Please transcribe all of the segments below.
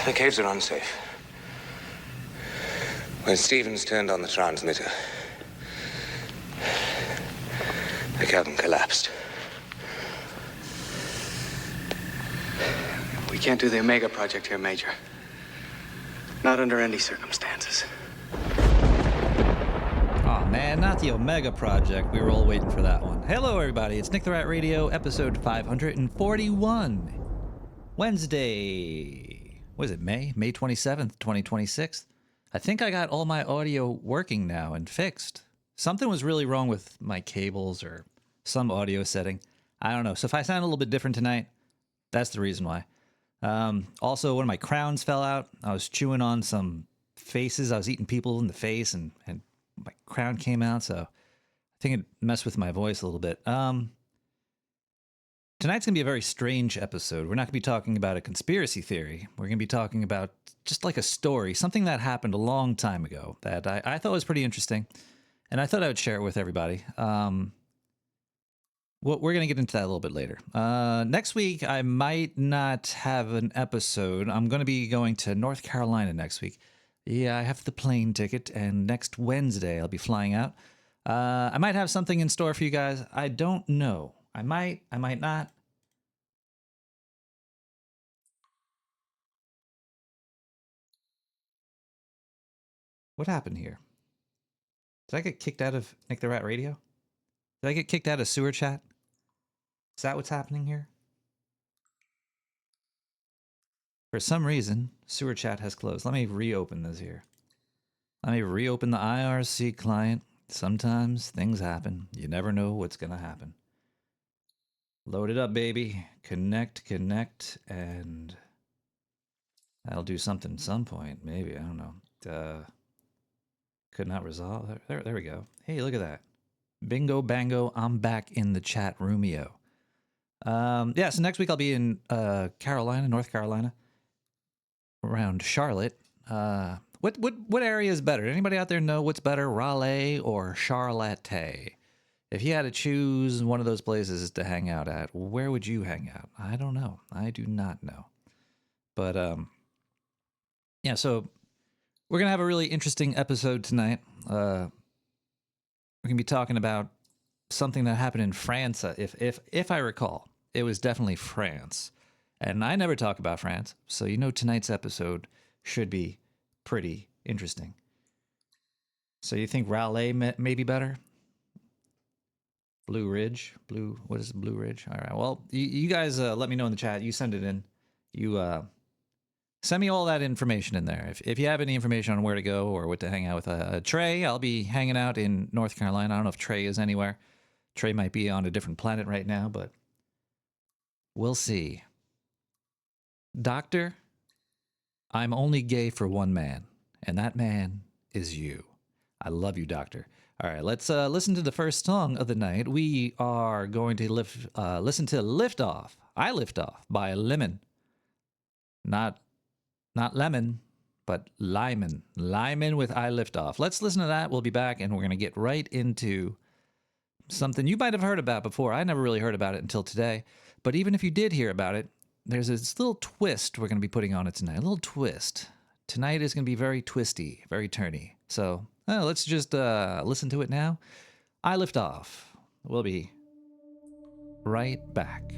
The caves are unsafe. When Stevens turned on the transmitter, the cavern collapsed. We can't do the Omega Project here, Major. Not under any circumstances. Aw, man, not the Omega Project. We were all waiting for that one. Hello, everybody. It's Nick the Rat Radio, episode 541. Wednesday. What is it, May? May 27th, 2026. I think I got all my audio working now and fixed. Something was really wrong with my cables or some audio setting. I don't know. So if I sound a little bit different tonight, that's the reason why. Also, one of my crowns fell out. I was chewing on some faces. I was eating people in the face, and my crown came out, so I think it messed with my voice a little bit. Tonight's going to be a very strange episode. We're not going to be talking about a conspiracy theory. We're going to be talking about just like a story, something that happened a long time ago that I thought was pretty interesting, and I thought I would share it with everybody. Well, we're going to get into that a little bit later. Next week, I might not have an episode. I'm going to be going to North Carolina next week. Yeah, I have the plane ticket, and next Wednesday, I'll be flying out. I might have something in store for you guys. I don't know. I might not. What happened here? Did I get kicked out of Nick the Rat Radio? Did I get kicked out of Sewer Chat? Is that what's happening here? For some reason, Sewer Chat has closed. Let me reopen this here. Let me reopen the IRC client. Sometimes things happen. You never know what's going to happen. Load it up, baby. Connect, and that'll do something at some point. Maybe, I don't know. Could not resolve. There we go. Hey, look at that. Bingo, bango, I'm back in the chat roomio. Yeah, so next week I'll be in North Carolina, around Charlotte. What area is better? Anybody out there know what's better, Raleigh or Charlotte? If you had to choose one of those places to hang out at, where would you hang out? I don't know. I do not know. But yeah, so we're gonna have a really interesting episode tonight. We're gonna be talking about something that happened in France. If I recall, it was definitely France. And I never talk about France, so you know tonight's episode should be pretty interesting. So you think Raleigh may be better? Blue Ridge? What is Blue Ridge? All right, well, you guys let me know in the chat. You send it in. You send me all that information in there. If you have any information on where to go or what to hang out with Trey, I'll be hanging out in North Carolina. I don't know if Trey is anywhere. Trey might be on a different planet right now, but we'll see. Doctor, I'm only gay for one man, and that man is you. I love you, Doctor. All right, let's listen to the first song of the night. We are going to listen to Lift Off. I Lift Off by Lemon. Not Lemon, but Lyman. Lyman with I Lift Off. Let's listen to that. We'll be back, and we're going to get right into something you might have heard about before. I never really heard about it until today. But even if you did hear about it, there's this little twist we're going to be putting on it tonight. A little twist. Tonight is going to be very twisty, very turny. So let's just listen to it now. I Lift Off. We'll be right back.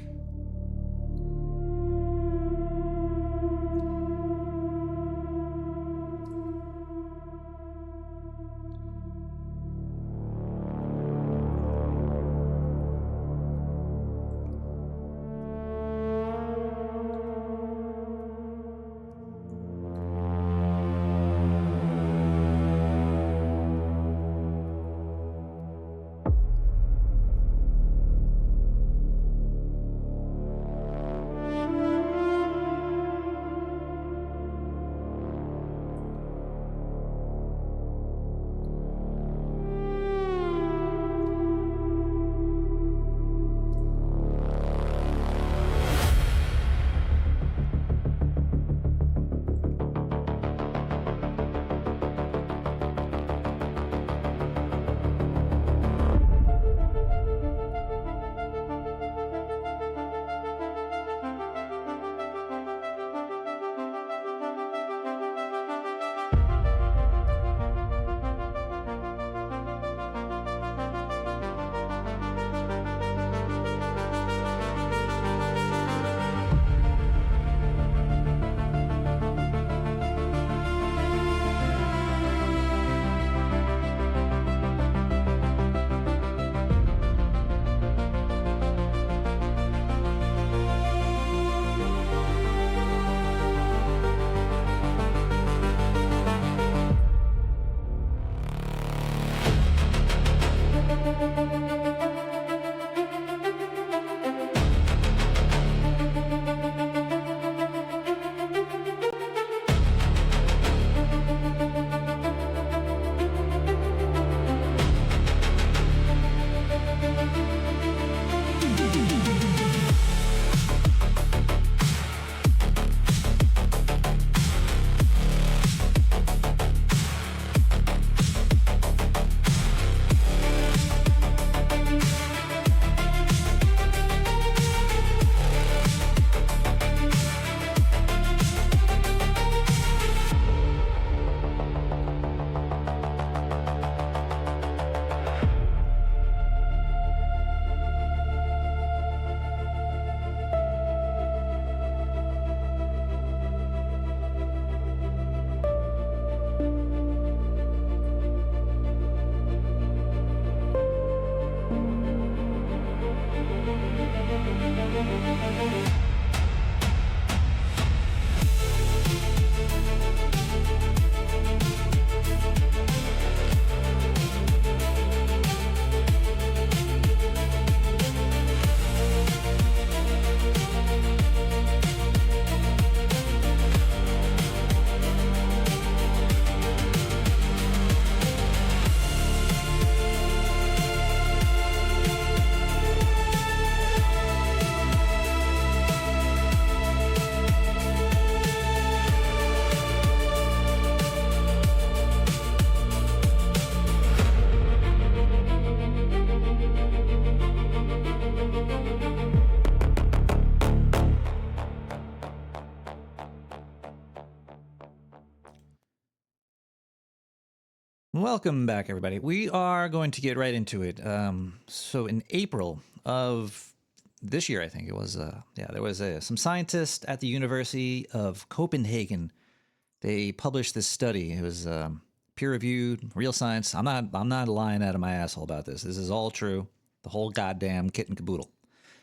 Welcome back, everybody. We are going to get right into it. So in April of this year, I think it was, there was some scientists at the University of Copenhagen. They published this study. It was peer-reviewed, real science. I'm not lying out of my asshole about this. This is all true. The whole goddamn kit and caboodle.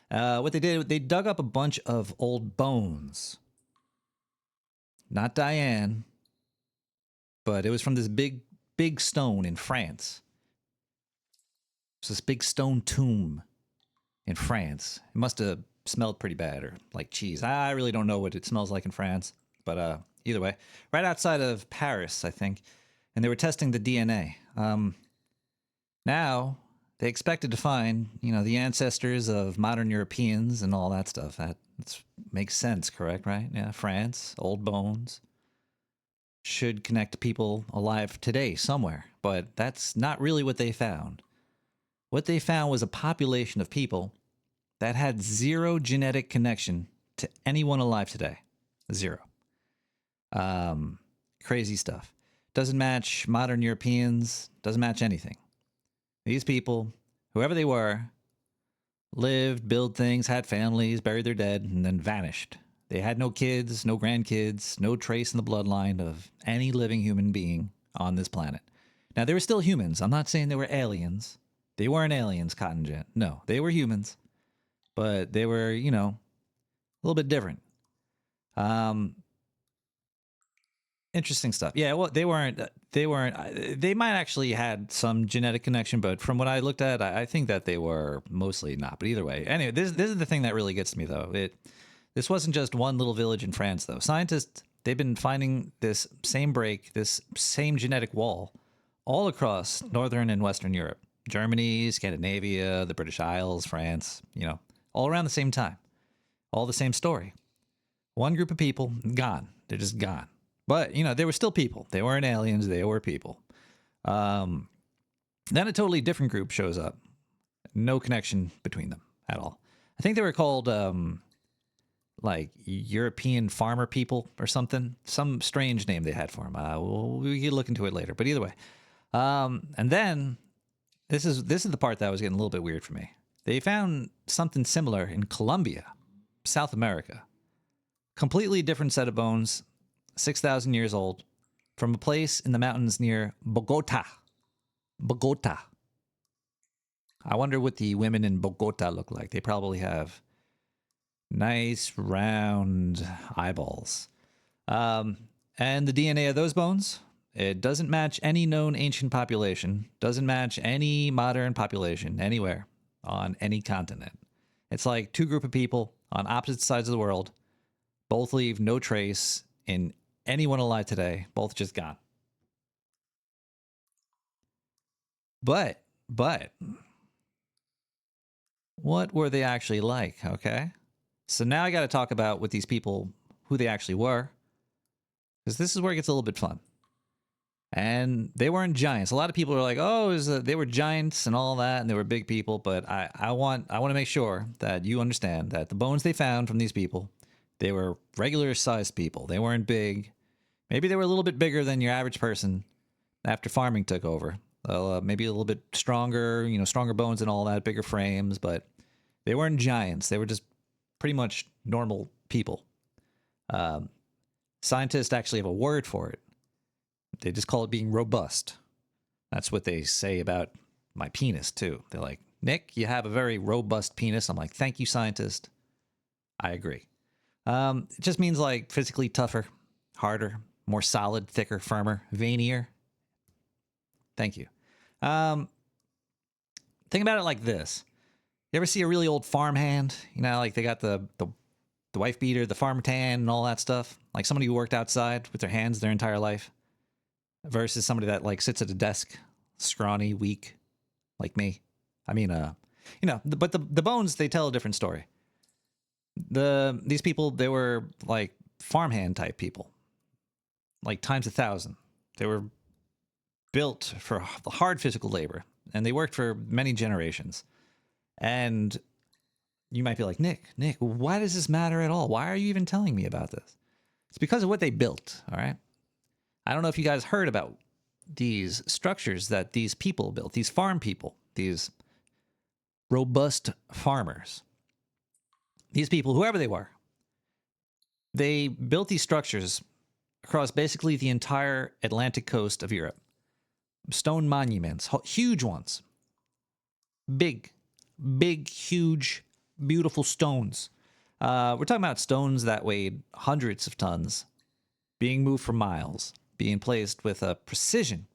What they did, they dug up a bunch of old bones. Not Diane, but it was from this big stone in France. It's this big stone tomb in France. It must have smelled pretty bad, or like cheese. I really don't know what it smells like in France, but either way, right outside of Paris, I think, and they were testing the DNA. Now they expected to find, the ancestors of modern Europeans and all that stuff. That makes sense, correct? Right? Yeah, France, old bones. Should connect to people alive today somewhere, but that's not really what they found. What they found was a population of people that had zero genetic connection to anyone alive today. Zero. Crazy stuff. Doesn't match modern Europeans, doesn't match anything. These people, whoever they were, lived, built things, had families, buried their dead, and then vanished. They had no kids, no grandkids, no trace in the bloodline of any living human being on this planet. Now, they were still humans. I'm not saying they were aliens. They weren't aliens, Cotton Jet. No, they were humans. But they were, a little bit different. Interesting stuff. Yeah, well, they might actually had some genetic connection, but from what I looked at, I think that they were mostly not. But either way, anyway, this is the thing that really gets me, though. This wasn't just one little village in France, though. Scientists, they've been finding this same break, this same genetic wall, all across Northern and Western Europe. Germany, Scandinavia, the British Isles, France, all around the same time. All the same story. One group of people, gone. They're just gone. But, they were still people. They weren't aliens. They were people. Then a totally different group shows up. No connection between them at all. I think they were called... like European farmer people or something. Some strange name they had for them. We can look into it later. But either way. And then, this is the part that was getting a little bit weird for me. They found something similar in Colombia, South America. Completely different set of bones, 6,000 years old, from a place in the mountains near Bogota. Bogota. I wonder what the women in Bogota look like. They probably have... nice round eyeballs. And the DNA of those bones, it doesn't match any known ancient population, doesn't match any modern population anywhere on any continent. It's like two group of people on opposite sides of the world, both leave no trace in anyone alive today, both just gone. But, what were they actually like, okay? So now I got to talk about with these people, who they actually were. Because this is where it gets a little bit fun. And they weren't giants. A lot of people are like, oh, they were giants and all that, and they were big people. But I want to make sure that you understand that the bones they found from these people, they were regular-sized people. They weren't big. Maybe they were a little bit bigger than your average person after farming took over. Maybe a little bit stronger, stronger bones and all that, bigger frames. But they weren't giants. They were just pretty much normal people. Scientists actually have a word for it. They just call it being robust. That's what they say about my penis, too. They're like, Nick, you have a very robust penis. I'm like, thank you, scientist. I agree. It just means like physically tougher, harder, more solid, thicker, firmer, veinier. Thank you. Think about it like this. You ever see a really old farmhand? Like they got the wife beater, the farm tan, and all that stuff. Like somebody who worked outside with their hands their entire life, versus somebody that like sits at a desk, scrawny, weak, like me. I mean, but the bones, they tell a different story. These people, they were like farmhand type people, like times 1,000. They were built for the hard physical labor, and they worked for many generations. And you might be like, Nick, why does this matter at all? Why are you even telling me about this? It's because of what they built, all right? I don't know if you guys heard about these structures that these people built, these farm people, these robust farmers, these people, whoever they were, they built these structures across basically the entire Atlantic coast of Europe. Stone monuments, huge ones. Big, huge, beautiful stones. We're talking about stones that weighed hundreds of tons, being moved for miles, being placed with a precision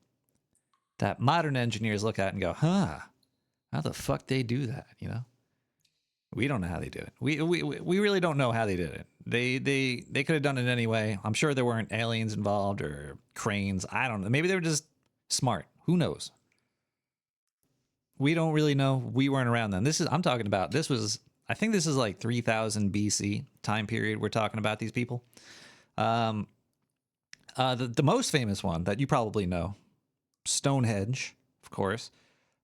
that modern engineers look at and go, huh, how the fuck they do that, you know? We don't know how they do it. We really don't know how they did it. They could have done it anyway. I'm sure there weren't aliens involved or cranes. I don't know. Maybe they were just smart. Who knows? We don't really know. We weren't around then. I'm talking about, I think this is like 3000 BC time period we're talking about these people. The most famous one that you probably know, Stonehenge, of course.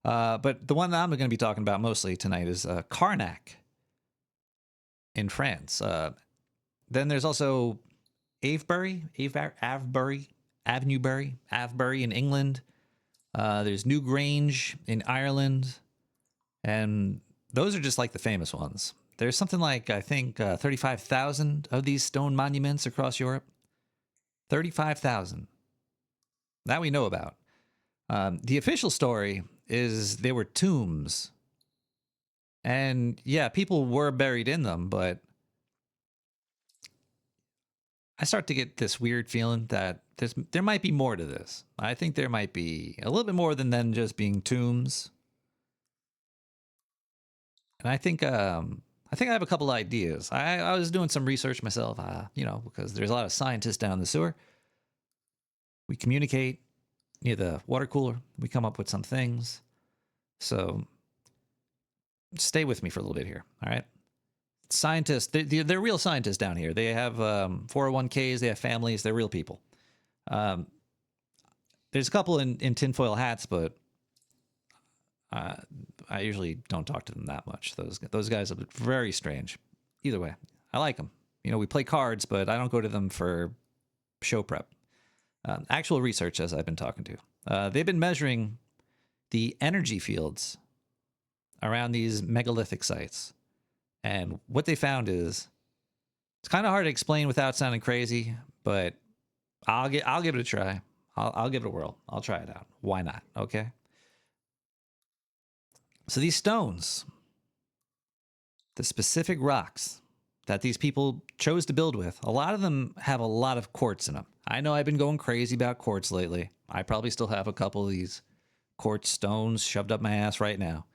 But the one that I'm going to be talking about mostly tonight is Karnak in France. Then there's also Avebury in England. There's Newgrange in Ireland. And those are just like the famous ones. There's something like, I think, 35,000 of these stone monuments across Europe. 35,000. That we know about. The official story is they were tombs. And yeah, people were buried in them, but I start to get this weird feeling that there might be more to this. I think there might be a little bit more than just being tombs. And I think I have a couple ideas. I was doing some research myself, because there's a lot of scientists down the sewer. We communicate near the water cooler. We come up with some things. So stay with me for a little bit here, all right? Scientists, they're real scientists down here. They have 401ks, they have families, they're real people. There's a couple in tinfoil hats, but I usually don't talk to them that much. Those guys are very strange. Either way, I like them. We play cards, but I don't go to them for show prep. Actual research, as I've been talking to. They've been measuring the energy fields around these megalithic sites. And what they found is, it's kind of hard to explain without sounding crazy, but I'll give it a try. I'll give it a whirl. I'll try it out. Why not? Okay. So these stones, the specific rocks that these people chose to build with, a lot of them have a lot of quartz in them. I know I've been going crazy about quartz lately. I probably still have a couple of these quartz stones shoved up my ass right now.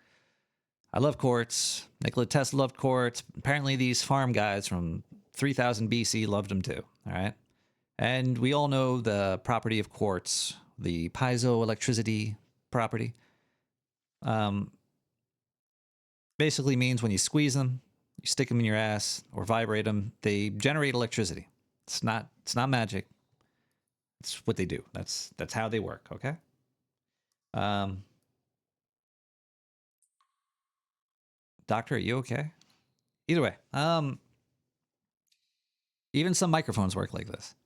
I love quartz. Nikola Tesla loved quartz. Apparently these farm guys from 3000 BC loved them too. All right. And we all know the property of quartz, the piezoelectricity property. Basically means when you squeeze them, you stick them in your ass or vibrate them, they generate electricity. It's not magic. It's what they do. That's how they work. Okay. Doctor, are you okay? Either way, even some microphones work like this.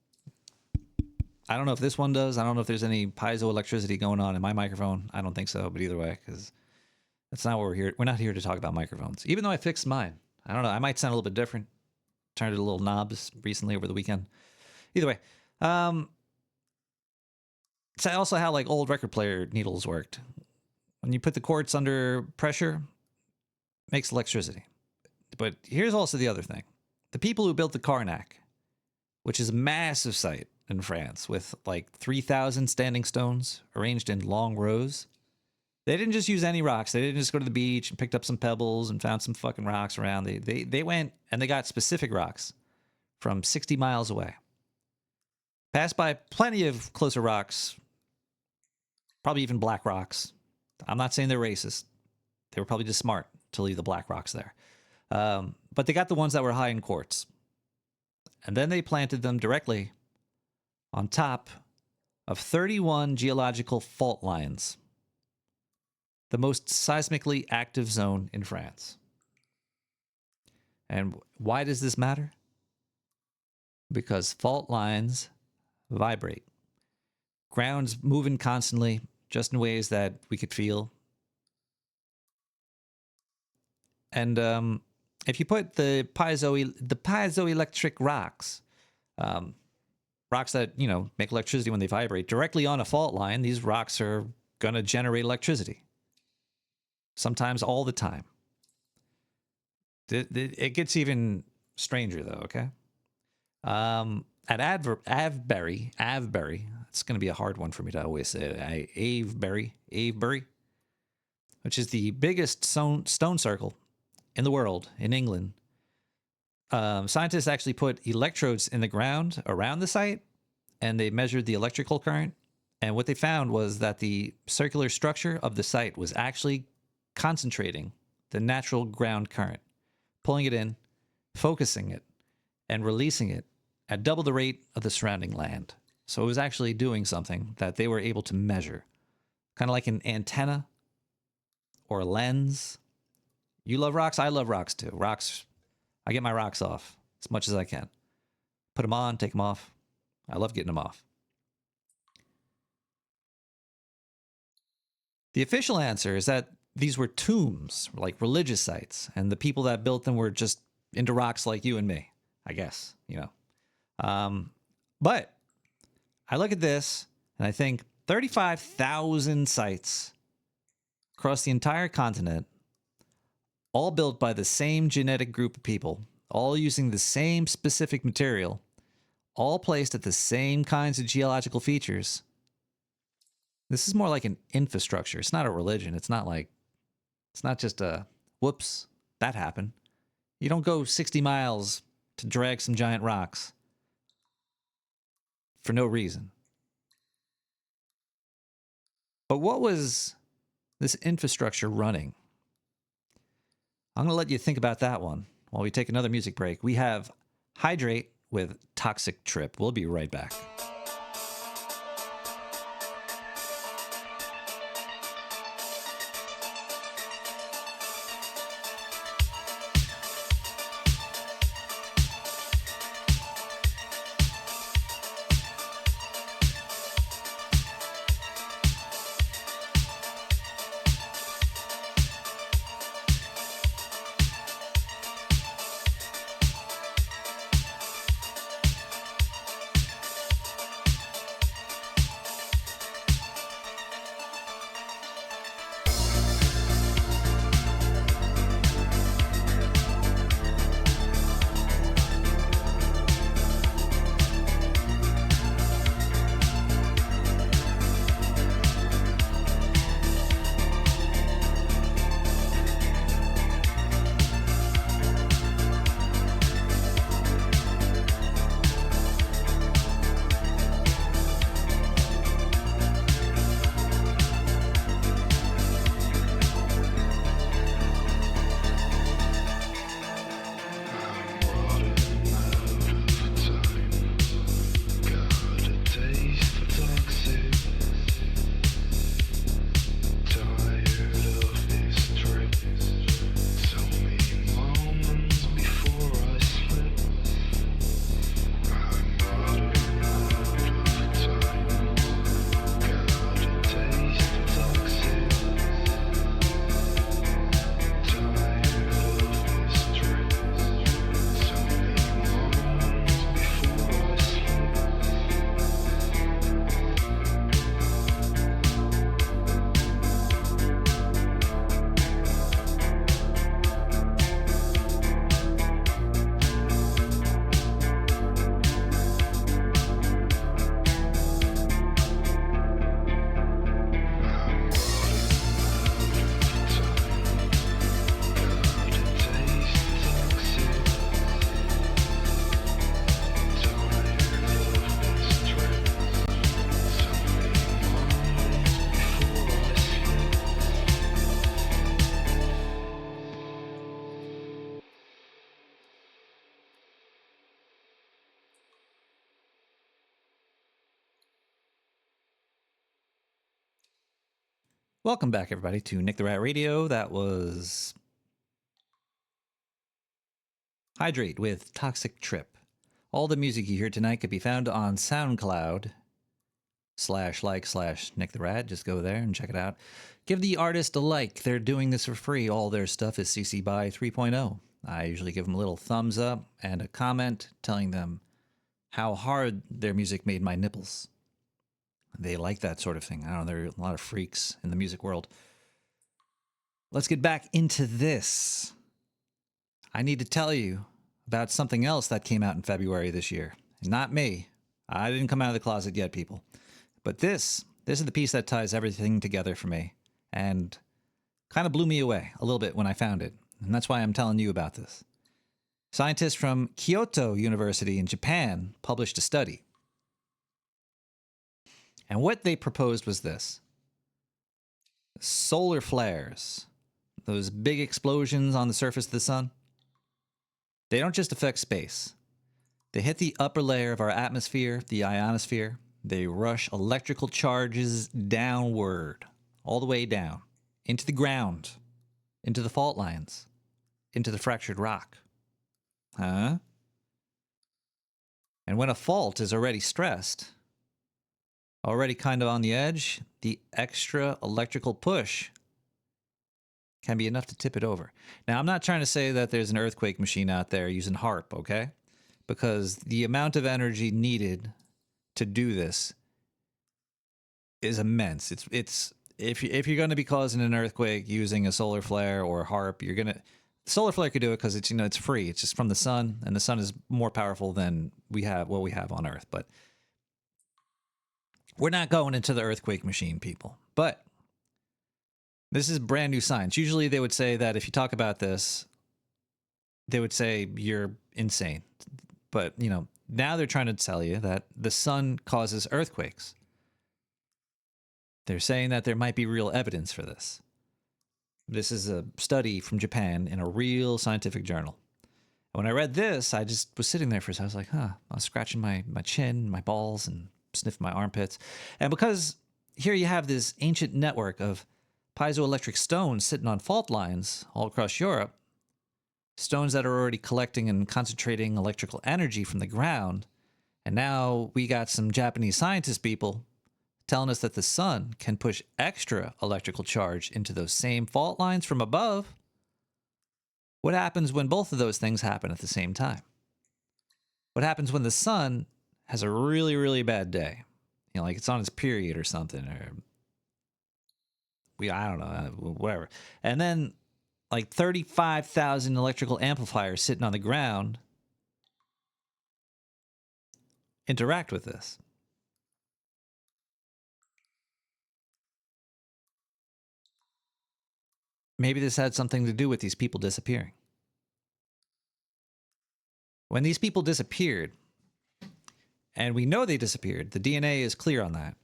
I don't know if this one does. I don't know if there's any piezoelectricity going on in my microphone. I don't think so, but either way, because that's not what we're here. We're not here to talk about microphones. Even though I fixed mine. I don't know. I might sound a little bit different. Turned it a little knobs recently over the weekend. Either way, it's also how like old record player needles worked. When you put the quartz under pressure, makes electricity. But here's also the other thing. The people who built the Karnak, which is a massive site in France with like 3,000 standing stones arranged in long rows, they didn't just use any rocks. They didn't just go to the beach and picked up some pebbles and found some fucking rocks around. They went and they got specific rocks from 60 miles away. Passed by plenty of closer rocks, probably even black rocks. I'm not saying they're racist. They were probably just smart to leave the black rocks there. But they got the ones that were high in quartz. And then they planted them directly on top of 31 geological fault lines, the most seismically active zone in France. And why does this matter? Because fault lines vibrate. Ground's moving constantly, just in ways that we could feel. And if you put the piezoelectric rocks, rocks that, you know, make electricity when they vibrate, directly on a fault line, these rocks are going to generate electricity. Sometimes all the time. It gets even stranger, though, okay? At Avebury, it's going to be a hard one for me to always say. Avebury, which is the biggest stone circle in the world, in England. Scientists actually put electrodes in the ground around the site, and they measured the electrical current. And what they found was that the circular structure of the site was actually concentrating the natural ground current, pulling it in, focusing it, and releasing it at double the rate of the surrounding land. So it was actually doing something that they were able to measure. Kind of like an antenna or a lens. You love rocks? I love rocks too. Rocks, I get my rocks off as much as I can. Put them on, take them off. I love getting them off. The official answer is that these were tombs, like religious sites, and the people that built them were just into rocks like you and me, I guess, you know. But I look at this and I think 35,000 sites across the entire continent, all built by the same genetic group of people, all using the same specific material, all placed at the same kinds of geological features. This is more like an infrastructure. It's not a religion. It's not just a, whoops, that happened. You don't go 60 miles to drag some giant rocks for no reason. But what was this infrastructure running? I'm going to let you think about that one while we take another music break. We have Hydrate with Toxic Trip. We'll be right back. Welcome back, everybody, to Nick the Rat Radio. That was Hydrate with Toxic Trip. All the music you hear tonight could be found on SoundCloud. /like/Nick the Rat. Just go there and check it out. Give the artist a like. They're doing this for free. All their stuff is CC BY 3.0. I usually give them a little thumbs up and a comment telling them how hard their music made my nipples. They like that sort of thing. I don't know, there are a lot of freaks in the music world. Let's get back into this. I need to tell you about something else that came out in February this year. Not me. I didn't come out of the closet yet, people. But this is the piece that ties everything together for me and kind of blew me away a little bit when I found it. And that's why I'm telling you about this. Scientists from Kyoto University in Japan published a study. And what they proposed was this. Solar flares, those big explosions on the surface of the sun, they don't just affect space. They hit the upper layer of our atmosphere, the ionosphere. They rush electrical charges downward, all the way down, into the ground, into the fault lines, into the fractured rock. Huh? And when a fault is already stressed, already kind of on the edge, the extra electrical push can be enough to tip it over. Now, I'm not trying to say that there's an earthquake machine out there using HARP, okay? Because the amount of energy needed to do this is immense. It's if you're going to be causing an earthquake using a solar flare or HARP, you're gonna solar flare could do it because it's it's free. It's just from the sun, and the sun is more powerful than what we have on Earth. But we're not going into the earthquake machine, people. But this is brand new science. Usually they would say that if you talk about this, they would say you're insane. But, now they're trying to tell you that the sun causes earthquakes. They're saying that there might be real evidence for this. This is a study from Japan in a real scientific journal. When I read this, I just was sitting there for a second. I was like, I was scratching my chin, my balls, and sniffing my armpits. And because here you have this ancient network of piezoelectric stones sitting on fault lines all across Europe, stones that are already collecting and concentrating electrical energy from the ground. And now we got some Japanese scientist people telling us that the sun can push extra electrical charge into those same fault lines from above. What happens when both of those things happen at the same time? What happens when the sun has a really, really bad day? Like it's on its period or something, or I don't know, whatever. And then like 35,000 electrical amplifiers sitting on the ground interact with this. Maybe this had something to do with these people disappearing. When these people disappeared, and we know they disappeared, the DNA is clear on that.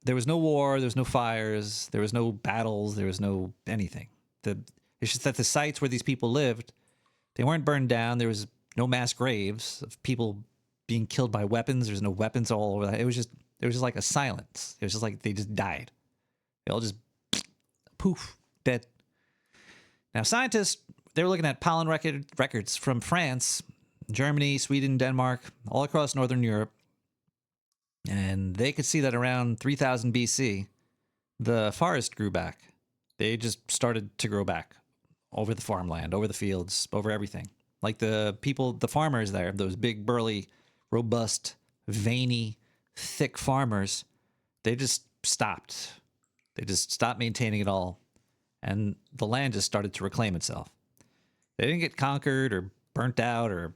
There was no war, there was no fires, there was no battles, there was no anything. It's just that the sites where these people lived, they weren't burned down. There was no mass graves of people being killed by weapons. There's no weapons all over that. There was just like a silence. It was just like they just died. They all just poof, dead. Now, scientists, they were looking at pollen records from France, Germany, Sweden, Denmark, all across Northern Europe. And they could see that around 3000 BC, the forest grew back. They just started to grow back over the farmland, over the fields, over everything. Like the people, the farmers there, those big, burly, robust, veiny, thick farmers, they just stopped. They just stopped maintaining it all. And the land just started to reclaim itself. They didn't get conquered or burnt out or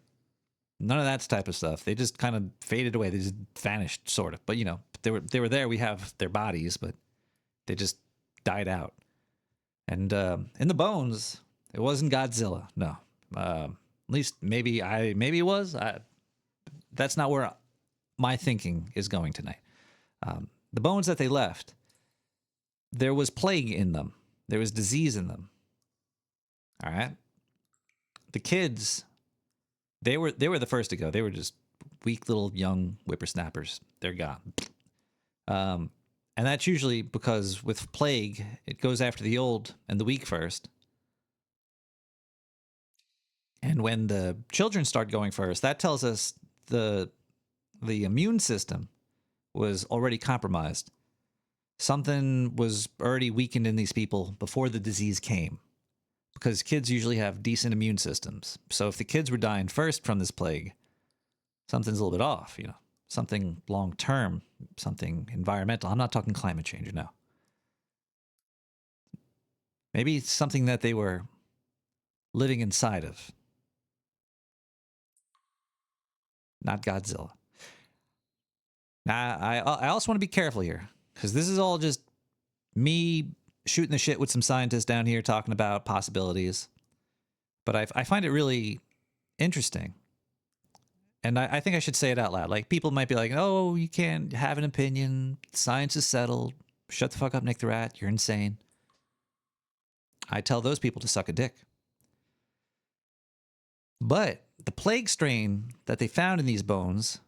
none of that type of stuff. They just kind of faded away. They just vanished, sort of. But, they were there. We have their bodies, but they just died out. And in the bones, it wasn't Godzilla. No. At least maybe it was. That's not where my thinking is going tonight. The bones that they left, there was plague in them. There was disease in them. All right. The kids, they were the first to go. They were just weak little young whippersnappers. They're gone. And that's usually because with plague, it goes after the old and the weak first. And when the children start going first, that tells us the immune system was already compromised. Something was already weakened in these people before the disease came. Because kids usually have decent immune systems. So if the kids were dying first from this plague, something's a little bit off, you know. Something long-term, something environmental. I'm not talking climate change, no. Maybe it's something that they were living inside of. Not Godzilla. Now, I also want to be careful here, because this is all just me shooting the shit with some scientists down here talking about possibilities. But I find it really interesting. And I think I should say it out loud. Like, people might be like, oh, you can't have an opinion. Science is settled. Shut the fuck up, Nick the Rat. You're insane. I tell those people to suck a dick. But the plague strain that they found in these bones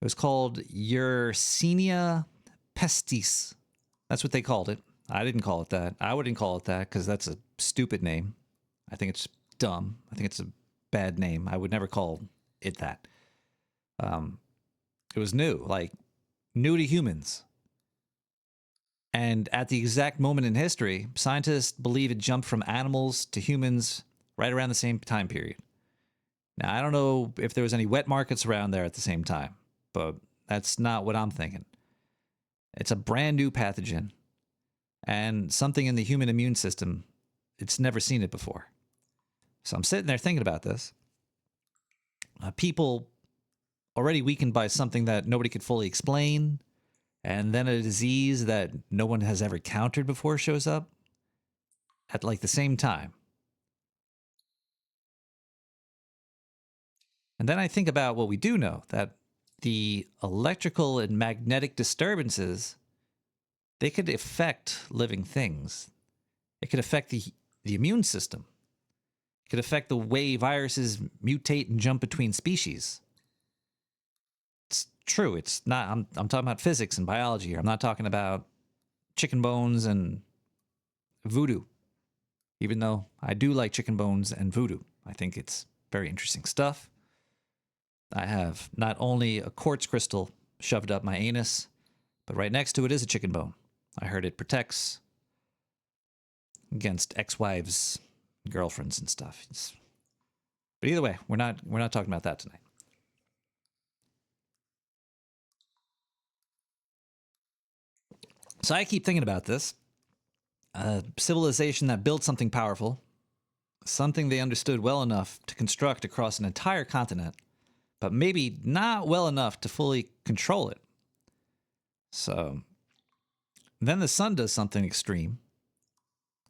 was called Yersinia pestis. That's what they called it. I didn't call it that. I wouldn't call it that because that's a stupid name. I think it's dumb. I think it's a bad name. I would never call it that. It was new, like new to humans. And at the exact moment in history, scientists believe it jumped from animals to humans right around the same time period. Now, I don't know if there was any wet markets around there at the same time, but that's not what I'm thinking. It's a brand new pathogen and something in the human immune system. It's never seen it before. So I'm sitting there thinking about this. People already weakened by something that nobody could fully explain, and then a disease that no one has ever countered before shows up at like the same time. And then I think about what we do know, that the electrical and magnetic disturbances, they could affect living things. It could affect the immune system. It could affect the way viruses mutate and jump between species. It's true. It's not. I'm talking about physics and biology here. I'm not talking about chicken bones and voodoo. Even though I do like chicken bones and voodoo. I think it's very interesting stuff. I have not only a quartz crystal shoved up my anus, but right next to it is a chicken bone. I heard it protects against ex-wives, girlfriends, and stuff. But either way, we're not talking about that tonight. So I keep thinking about this. A civilization that built something powerful, something they understood well enough to construct across an entire continent, but maybe not well enough to fully control it. So then the sun does something extreme,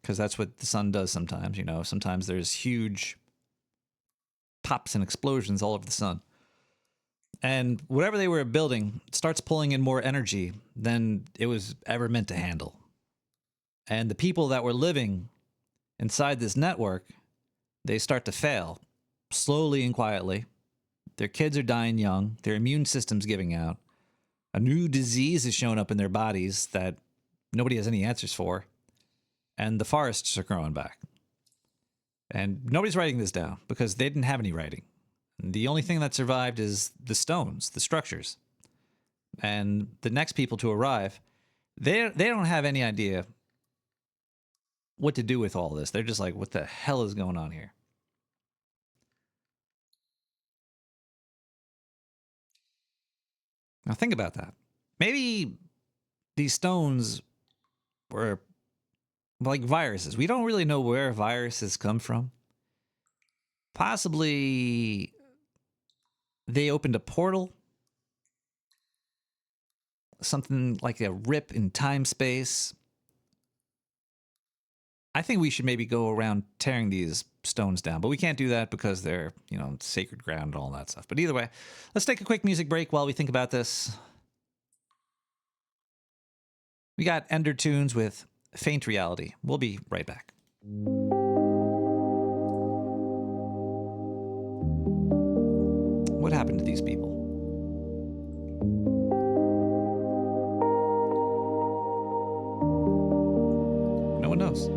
because that's what the sun does sometimes. You know, sometimes there's huge pops and explosions all over the sun. And whatever they were building starts pulling in more energy than it was ever meant to handle. And the people that were living inside this network, they start to fail slowly and quietly. Their kids are dying young. Their immune system's giving out. A new disease is showing up in their bodies that nobody has any answers for. And the forests are growing back. And nobody's writing this down because they didn't have any writing. The only thing that survived is the stones, the structures. And the next people to arrive, they don't have any idea what to do with all this. They're just like, what the hell is going on here? Now think about that. Maybe these stones were like viruses. We don't really know where viruses come from. Possibly they opened a portal. Something like a rip in time space. I think we should maybe go around tearing these stones down, but we can't do that because they're, you know, sacred ground and all that stuff. But either way, let's take a quick music break while we think about this. We got Ender Tunes with Faint Reality. We'll be right back. What happened to these people? No one knows.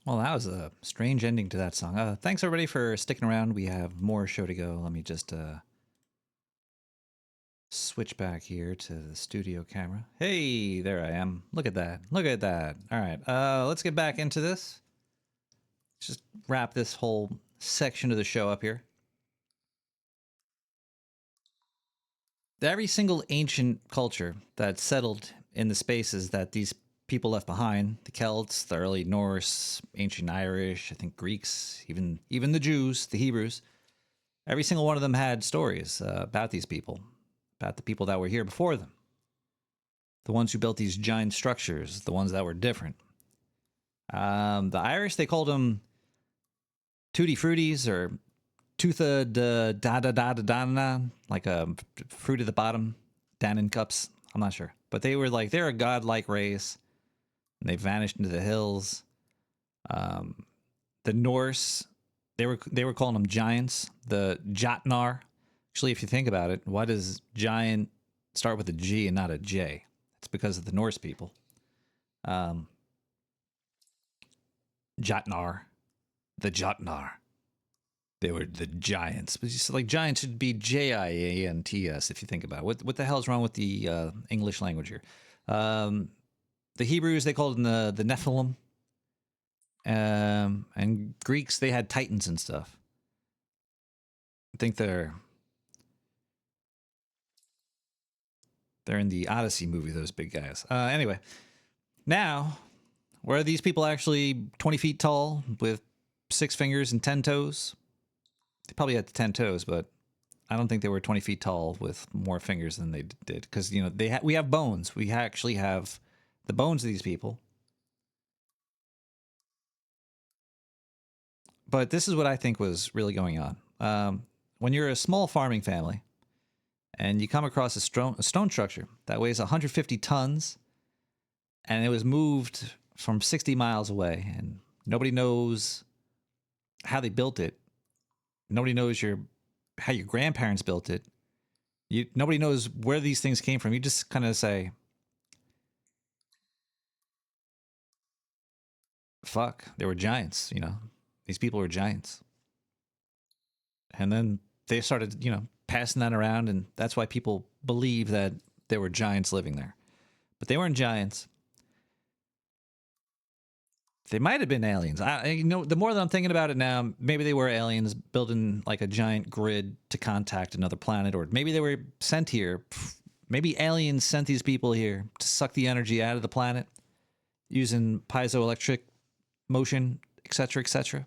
Well, that was a strange ending to that song. Thanks everybody for sticking around. We have more show to go. Let me just switch back here to the studio camera. Hey, there I am. Look at that. Look at that. All right, let's get back into this. Just wrap this whole section of the show up here. Every single ancient culture that settled in the spaces that these people left behind, the Celts, the early Norse, ancient Irish, I think Greeks, even the Jews, the Hebrews, every single one of them had stories about these people, about the people that were here before them. The ones who built these giant structures, the ones that were different. The Irish, they called them tutti fruities or tootha da, like a fruit at the bottom, Dannon cups. I'm not sure. But they were like, they're a godlike race. And they vanished into the hills. The Norse, they were calling them giants. The Jotnar. Actually, if you think about it, why does giant start with a G and not a J? It's because of the Norse people. Jotnar. The Jotnar. They were the giants. But like giants should be Giants if you think about it. What the hell's wrong with the English language here? The Hebrews, they called them the Nephilim. And Greeks, they had titans and stuff. I think they're in the Odyssey movie, those big guys. Anyway, now, were these people actually 20 feet tall with 6 fingers and 10 toes? They probably had 10 toes, but I don't think they were 20 feet tall with more fingers than they did. Because, you know, we have bones. We actually have the bones of these people. But this is what I think was really going on. When you're a small farming family and you come across a stone structure that weighs 150 tons and it was moved from 60 miles away and nobody knows how they built it. Nobody knows how your grandparents built it. Nobody knows where these things came from. You just kind of say, fuck, they were giants, you know. These people were giants. And then they started, you know, passing that around, and that's why people believe that there were giants living there. But they weren't giants. They might have been aliens. You know, the more that I'm thinking about it now, maybe they were aliens building like a giant grid to contact another planet, or maybe they were sent here. Maybe aliens sent these people here to suck the energy out of the planet using piezoelectric motion, etc., etc.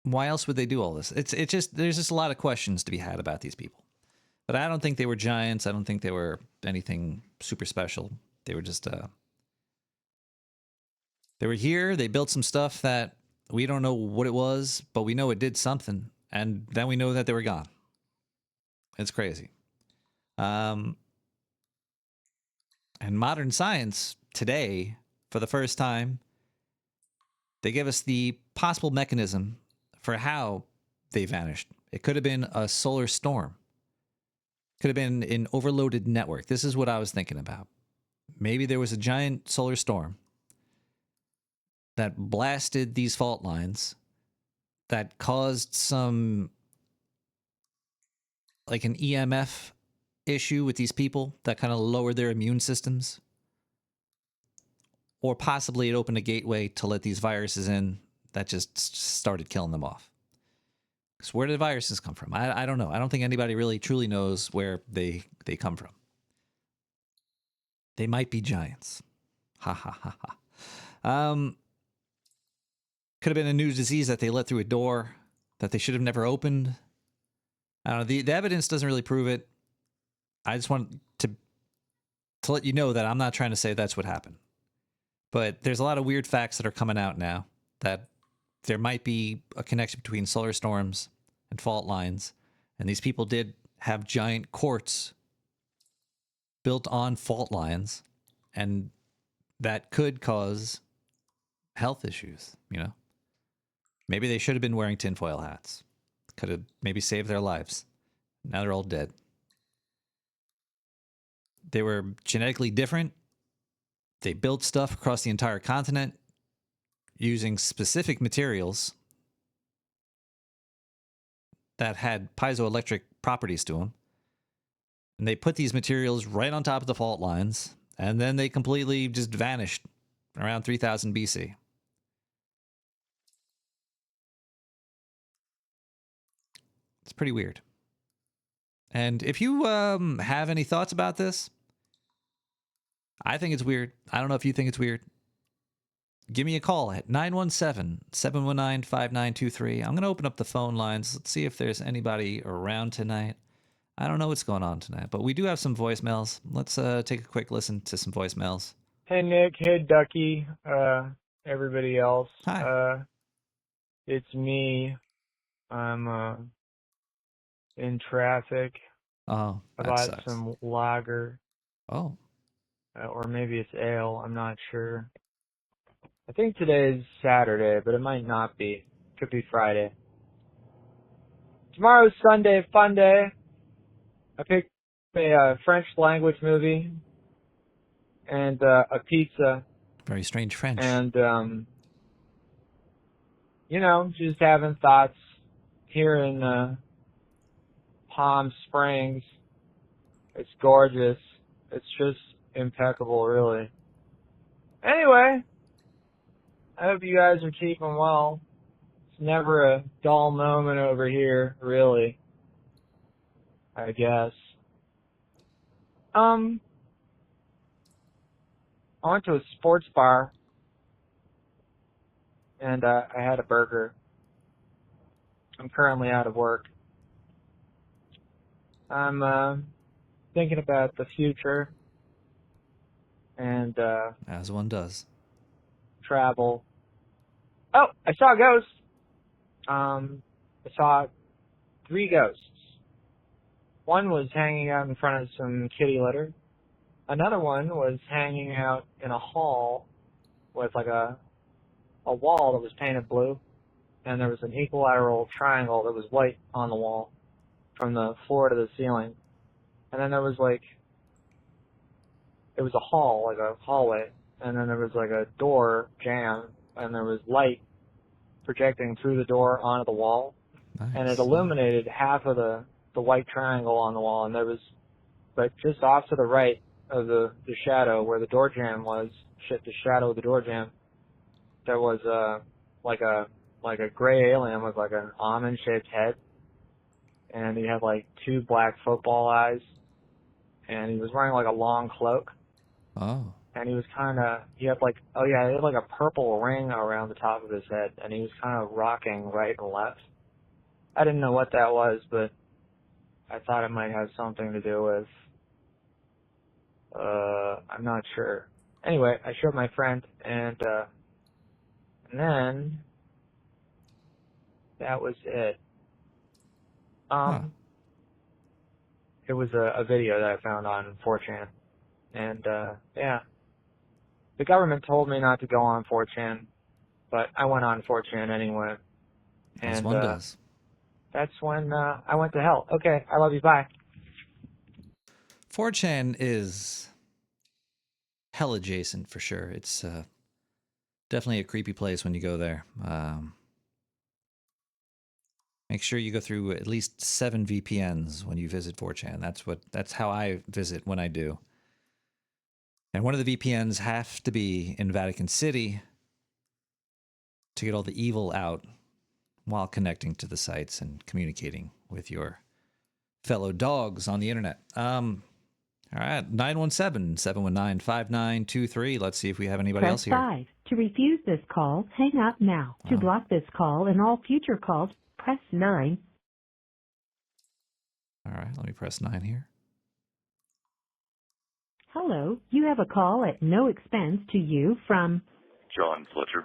Why else would they do all this? It's just, there's just a lot of questions to be had about these people. But I don't think they were giants. I don't think they were anything super special. They were just they were here. They built some stuff that we don't know what it was, but we know it did something, and then we know that they were gone. It's crazy. And modern science today, for the first time, they give us the possible mechanism for how they vanished. It could have been a solar storm. Could have been an overloaded network. This is what I was thinking about. Maybe there was a giant solar storm that blasted these fault lines that caused some, like an EMF issue with these people that kind of lowered their immune systems. Or possibly it opened a gateway to let these viruses in that just started killing them off. Because where did viruses come from? I don't know. I don't think anybody really truly knows where they come from. They might be giants. Ha ha ha ha. Could have been a new disease that they let through a door that they should have never opened. I don't know. The evidence doesn't really prove it. I just want to let you know that I'm not trying to say that's what happened. But there's a lot of weird facts that are coming out now that there might be a connection between solar storms and fault lines. And these people did have giant quartz built on fault lines. And that could cause health issues, you know. Maybe they should have been wearing tinfoil hats. Could have maybe saved their lives. Now they're all dead. They were genetically different They built stuff across the entire continent using specific materials that had piezoelectric properties to them. And they put these materials right on top of the fault lines, and then they completely just vanished around 3000 BC. It's pretty weird. And if you have any thoughts about this, I think it's weird. I don't know if you think it's weird. Give me a call at 917-719-5923. I'm going to open up the phone lines. Let's see if there's anybody around tonight. I don't know what's going on tonight, but we do have some voicemails. Let's take a quick listen to some voicemails. Hey, Nick. Hey, Ducky. Everybody else. Hi. It's me. I'm in traffic. Oh, I that bought sucks. some lager. Oh. Or maybe it's ale. I'm not sure. I think today's Saturday, but it might not be. Could be Friday. Tomorrow's Sunday, fun day. I picked a French language movie and a pizza. Very strange French. And, you know, just having thoughts here in Palm Springs. It's gorgeous. It's just impeccable, really. Anyway, I hope you guys are keeping well. It's never a dull moment over here, really. I guess. I went to a sports bar and I had a burger. I'm currently out of work. I'm thinking about the future and as one does. Travel. Oh, I saw a ghost. I saw 3 ghosts. One was hanging out in front of some kitty litter. Another one was hanging out in a hall with like a wall that was painted blue, and there was an equilateral triangle that was white on the wall from the floor to the ceiling. And then there was it was a hall, like a hallway, and then there was like a door jamb, and there was light projecting through the door onto the wall. Nice. And it illuminated half of the white triangle on the wall, and there was, but just off to the right of the shadow where the door jamb was, the shadow of the door jamb, there was like a gray alien with like an almond-shaped head, and he had like 2 black football eyes, and he was wearing like a long cloak. Oh. And he was he had like a purple ring around the top of his head, and he was kind of rocking right and left. I didn't know what that was, but I thought it might have something to do with, I'm not sure. Anyway, I showed my friend, and then that was it. It was a video that I found on 4chan, and yeah. The government told me not to go on 4chan, but I went on 4chan anyway. As And one does. that's when I went to hell. Okay, I love you, bye. 4chan is hell adjacent for sure. It's definitely a creepy place when you go there. Make sure you go through at least 7 VPNs when you visit 4chan. That's how I visit when I do. And one of the VPNs have to be in Vatican City to get all the evil out while connecting to the sites and communicating with your fellow dogs on the internet. All right, 917-719-5923. Let's see if we have anybody else here. Press 5. To refuse this call, hang up now. To block this call and all future calls, press 9. All right, let me press 9 here. Hello, you have a call at no expense to you from John Fletcher.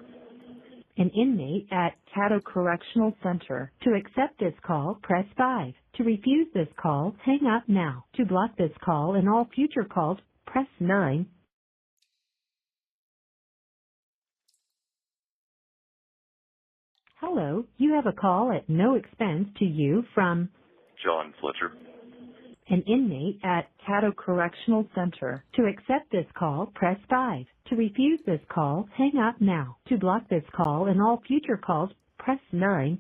an inmate at Kyoto Correctional Center. To accept this call, press 5. To refuse this call, hang up now. To block this call and all future calls, press 9. Hello, you have a call at no expense to you from John Fletcher. an inmate at Kyoto Correctional Center. To accept this call, press 5. To refuse this call, hang up now. To block this call and all future calls, press 9.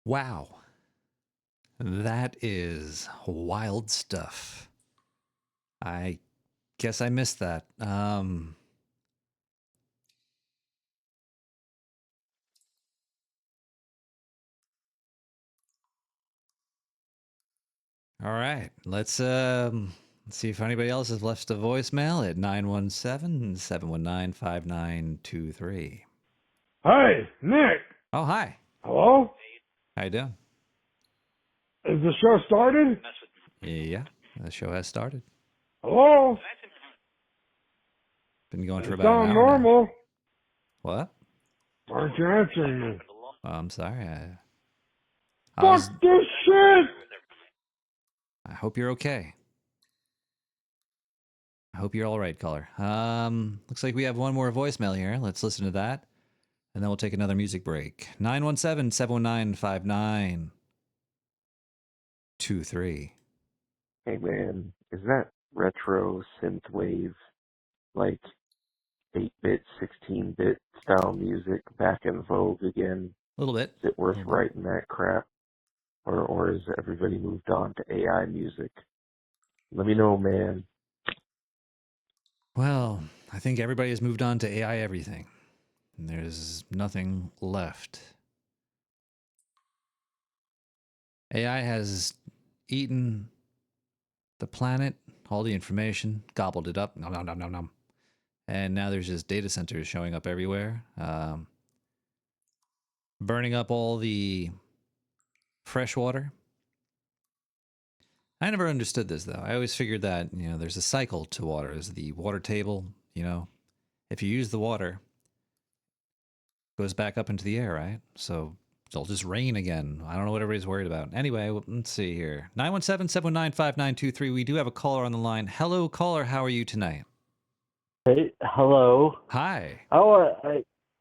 Wow. That is wild stuff. I guess I missed that. All right, let's see if anybody else has left a voicemail at 917-719-5923. Hey, Nick. Oh, hi. Hello? How you doing? Is the show started? Yeah, the show has started. Hello? Been going for You about an sound hour now. normal. What? Aren't you answering me? Oh, I'm sorry. Fuck this shit! I hope you're okay. I hope you're all right, caller. Looks like we have one more voicemail here. Let's listen to that, and then we'll take another music break. 917-719-5923. Hey man, is that retro synthwave, like 8-bit, 16-bit style music back in vogue again? A little bit. Is it worth writing that crap? Or has everybody moved on to AI music? Let me know, man. Well, I think everybody has moved on to AI everything. And there's nothing left. AI has eaten the planet, all the information, gobbled it up, nom, nom, nom, nom, nom. And now there's just data centers showing up everywhere, burning up all the fresh water. I never understood this, though. I always figured that, there's a cycle to water. There's the water table, If you use the water, it goes back up into the air, right? So it'll just rain again. I don't know what everybody's worried about. Anyway, let's see here. 917-719-5923. We do have a caller on the line. Hello, caller. How are you tonight? Hey, hello. Hi.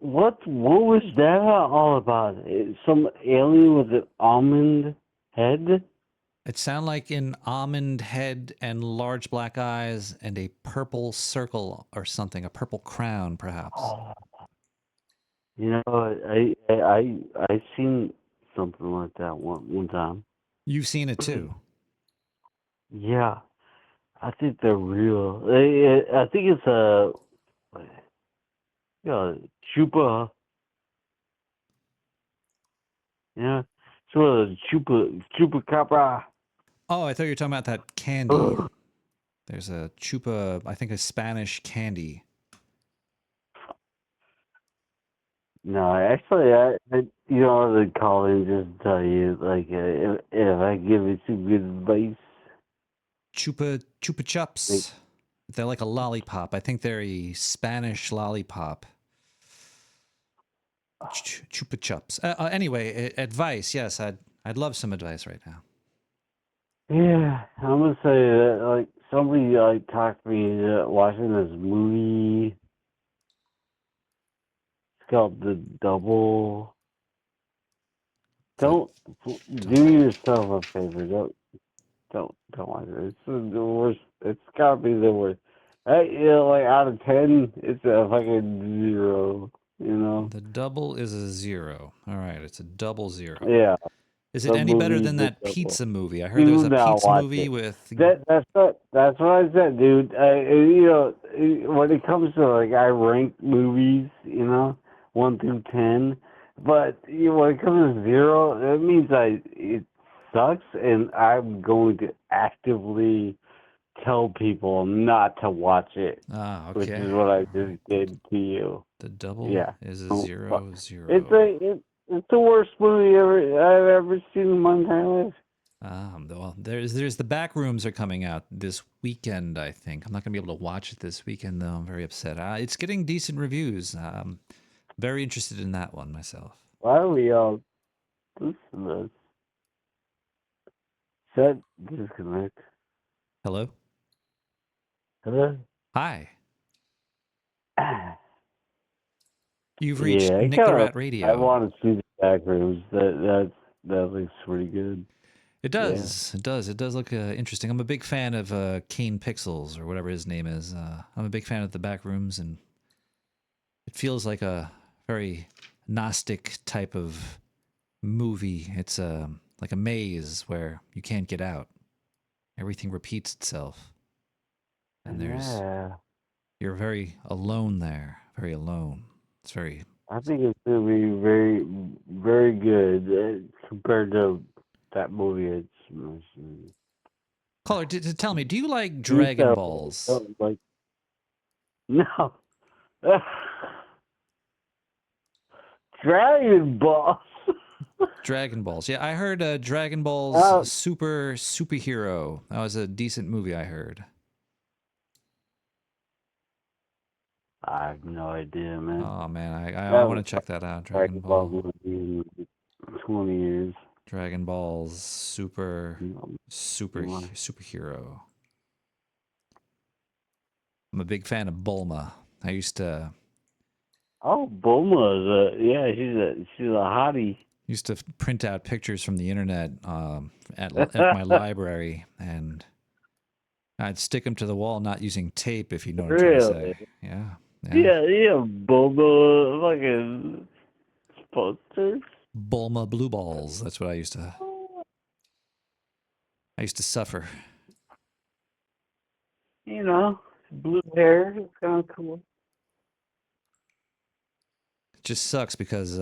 What was that all about? Some alien with an almond head? It sounded like an almond head and large black eyes and a purple circle or something, a purple crown, perhaps. Oh, I seen something like that one time. You've seen it too. Yeah, I think they're real. I think it's chupa. Yeah, sort of chupacabra. Oh, I thought you were talking about that candy. There's a chupa, I think a Spanish candy. No, actually, the call in just tell you, like, if I give you some good advice. Chupa chups. They're like a lollipop. I think they're a Spanish lollipop. Chupa chups. Anyway, advice. Yes, I'd love some advice right now. Yeah, I'm gonna say that, like, somebody talked to me watching this movie. It's called The Double. Do yourself a favor. Don't watch it. It's the worst. It's gotta be the worst. Like out of 10, it's a fucking 0. The Double is a 0. All right, it's a 00. Yeah. Is it any better than that pizza movie? I heard there was a pizza movie with. That's what I said, dude. When it comes to, like, I rank movies, 1 through 10, but when it comes to 0, that means it sucks, and I'm going to actively tell people not to watch it. Ah, okay. Which is what I just did to you. The Double is a 00. It's the worst movie I've ever seen in my entire life. Well, there's the back rooms are coming out this weekend, I think. I'm not going to be able to watch it this weekend, though. I'm very upset. It's getting decent reviews. Very interested in that one myself. Why are we all listen to this? Set disconnect. Hello? Hello? Hi. You've reached Nicorette Radio. I want to see the back rooms. That looks pretty good. It does. It does. It does look interesting. I'm a big fan of Kane Pixels or whatever his name is. I'm a big fan of the back rooms, and it feels like a very Gnostic type of movie. It's like a maze where you can't get out. Everything repeats itself, and you're very alone there. Very alone. It's very. I think it's gonna be very, very good compared to that movie. Caller, tell me, do you like Dragon Balls? Like, no. Dragon Balls. Dragon Balls. Yeah, I heard Dragon Balls Superhero. That was a decent movie, I heard. I have no idea, man. Oh, man, I want to check that out. Dragon Ball. Movie in 20 years. Dragon Balls Superhero. I'm a big fan of Bulma. I used to... Oh, Bulma, she's a hottie. Used to print out pictures from the internet at my library, and I'd stick them to the wall, not using tape, if you know what I'm trying to say. Yeah. Bulma, fucking posters. Bulma blue balls. That's what I used to suffer. You know, blue hair. It's kind of cool. It just sucks because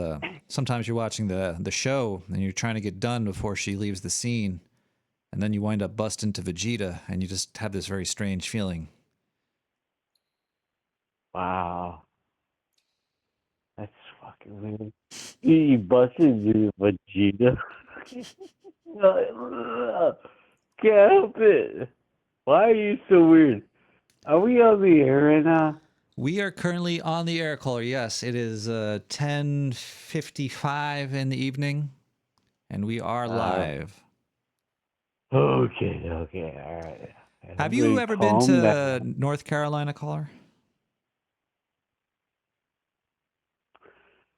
sometimes you're watching the show and you're trying to get done before she leaves the scene, and then you wind up busting to Vegeta, and you just have this very strange feeling. Wow. That's fucking weird. You busted into Vegeta. Can't help it. Why are you so weird? Are we on the air right now? We are currently on the air, caller. Yes, it is 10:55 in the evening, and we are live. Okay, all right. Have you ever been to North Carolina, caller?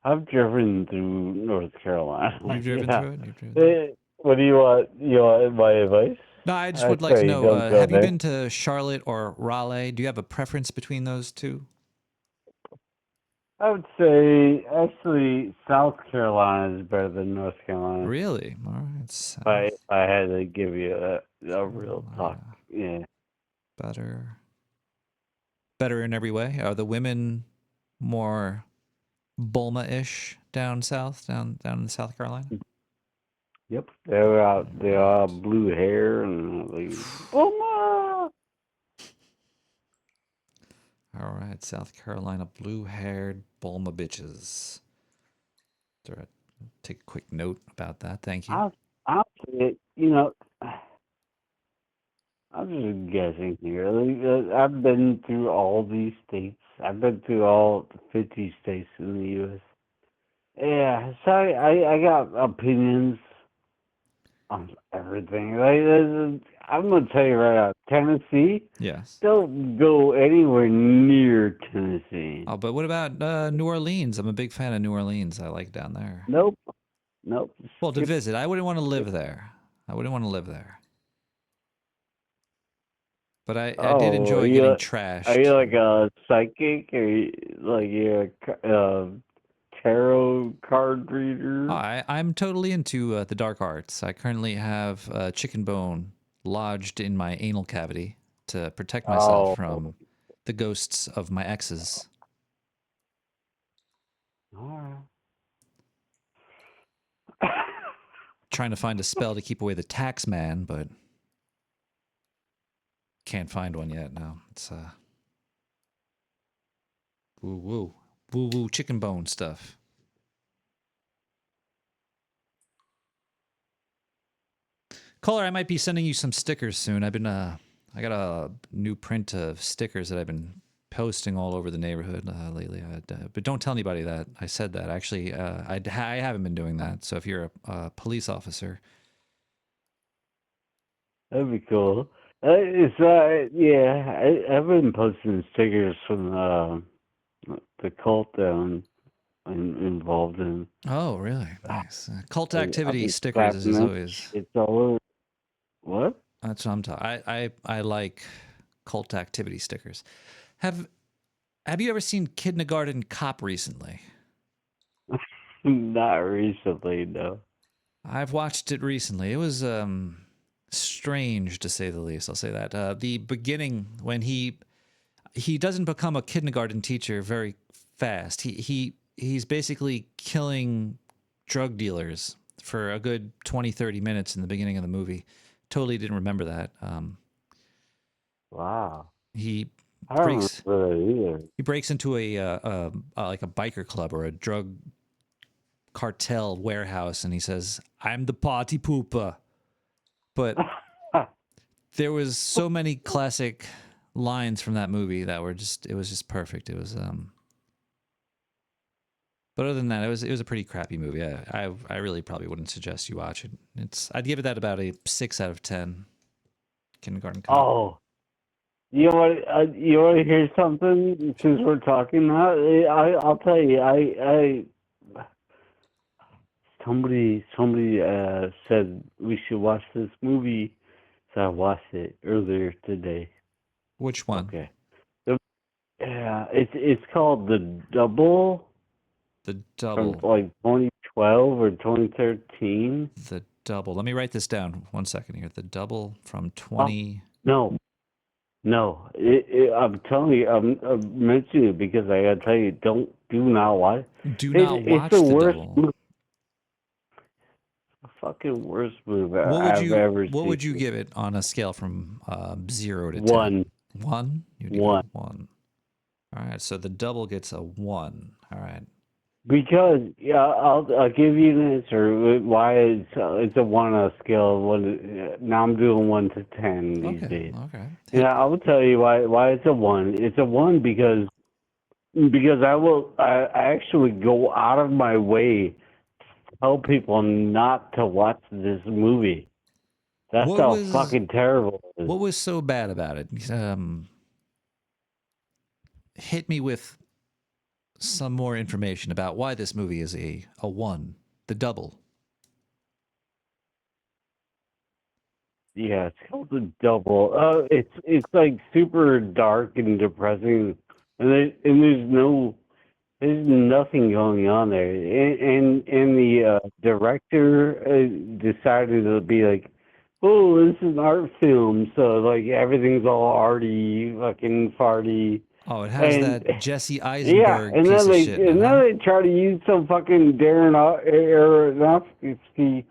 I've driven through North Carolina. You've driven through it? What do you want? You want my advice? No, I just would like to know, have you been to Charlotte or Raleigh? Do you have a preference between those two? I would say, actually, South Carolina is better than North Carolina. Really? All right. If I had to give you a real talk, yeah. Better in every way? Are the women more Bulma-ish down south, down in South Carolina? Yep, they're all blue hair and like, Bulma! All right, South Carolina blue-haired Bulma bitches. Take a quick note about that. Thank you. I'll say it, you know, I'm just guessing here. I've been through all these states. I've been through all 50 states in the U.S. Yeah, so I got opinions on everything. I'm going to tell you right now, Tennessee, yes. Don't go anywhere near Tennessee. Oh, but what about New Orleans? I'm a big fan of New Orleans. I like down there. Nope. Well, to visit. I wouldn't want to live there. But I did enjoy getting trashed. Are you like a psychic? Or you're a tarot card reader? I'm totally into the dark arts. I currently have a chicken bone lodged in my anal cavity to protect myself from the ghosts of my exes. All right. Trying to find a spell to keep away the tax man, but can't find one yet. No, it's woo chicken bone stuff. Caller, I might be sending you some stickers soon. I got a new print of stickers that I've been posting all over the neighborhood lately. But don't tell anybody that I said that. Actually, I haven't been doing that. So if you're a police officer, that'd be cool. I've been posting stickers from the cult down involved in. Oh, really? Nice. Cult I've activity been stickers slapping is that always. shit all over. What? That's what I'm talking. I like cult activity stickers. Have you ever seen Kindergarten Cop recently? Not recently, no. I've watched it recently. It was strange to say the least. I'll say that. The beginning when he doesn't become a kindergarten teacher very fast. He's basically killing drug dealers for a good 20, 30 minutes in the beginning of the movie. Totally didn't remember that. Wow. He I don't breaks remember that either. he breaks into a like a biker club or a drug cartel warehouse, and he says, "I'm the party pooper." But there was so many classic lines from that movie that were it was just perfect. It was but other than that, it was a pretty crappy movie. I really probably wouldn't suggest you watch it. I'd give it that about a 6 out of 10. Kindergarten Cop. Oh, you want to hear something? Since we're talking now, I'll tell you. Somebody said we should watch this movie, so I watched it earlier today. Which one? Okay. Yeah, it's called The Double. The Double. From like 2012 or 2013. The Double. Let me write this down. 1 second here. The Double from 20. No. I'm telling you, I'm mentioning it because I gotta tell you, do not watch. Do not watch it's the The worst Double. movie. Fucking worst movie I've ever seen. What would you give it on a scale from 0 to 10? 1. 1? You'd give it 1. All right. So The Double gets a 1. All right. Because I'll give you an answer why it's a 1 on a scale of 1. Now I'm doing 1 to 10 these days. Okay. Yeah, I will tell you why it's a 1. It's a 1 because I actually go out of my way to tell people not to watch this movie. That's how fucking terrible it is. What was so bad about it? Hit me with some more information about why this movie is a 1. The Double. Yeah, it's called The Double. It's like super dark and depressing, and there's nothing going on there. And the director decided to be like, oh, this is an art film, so like everything's all arty, fucking farty. Oh, it has that Jesse Eisenberg yeah, and piece then of shit. And then they try to use some fucking Darren Aronofsky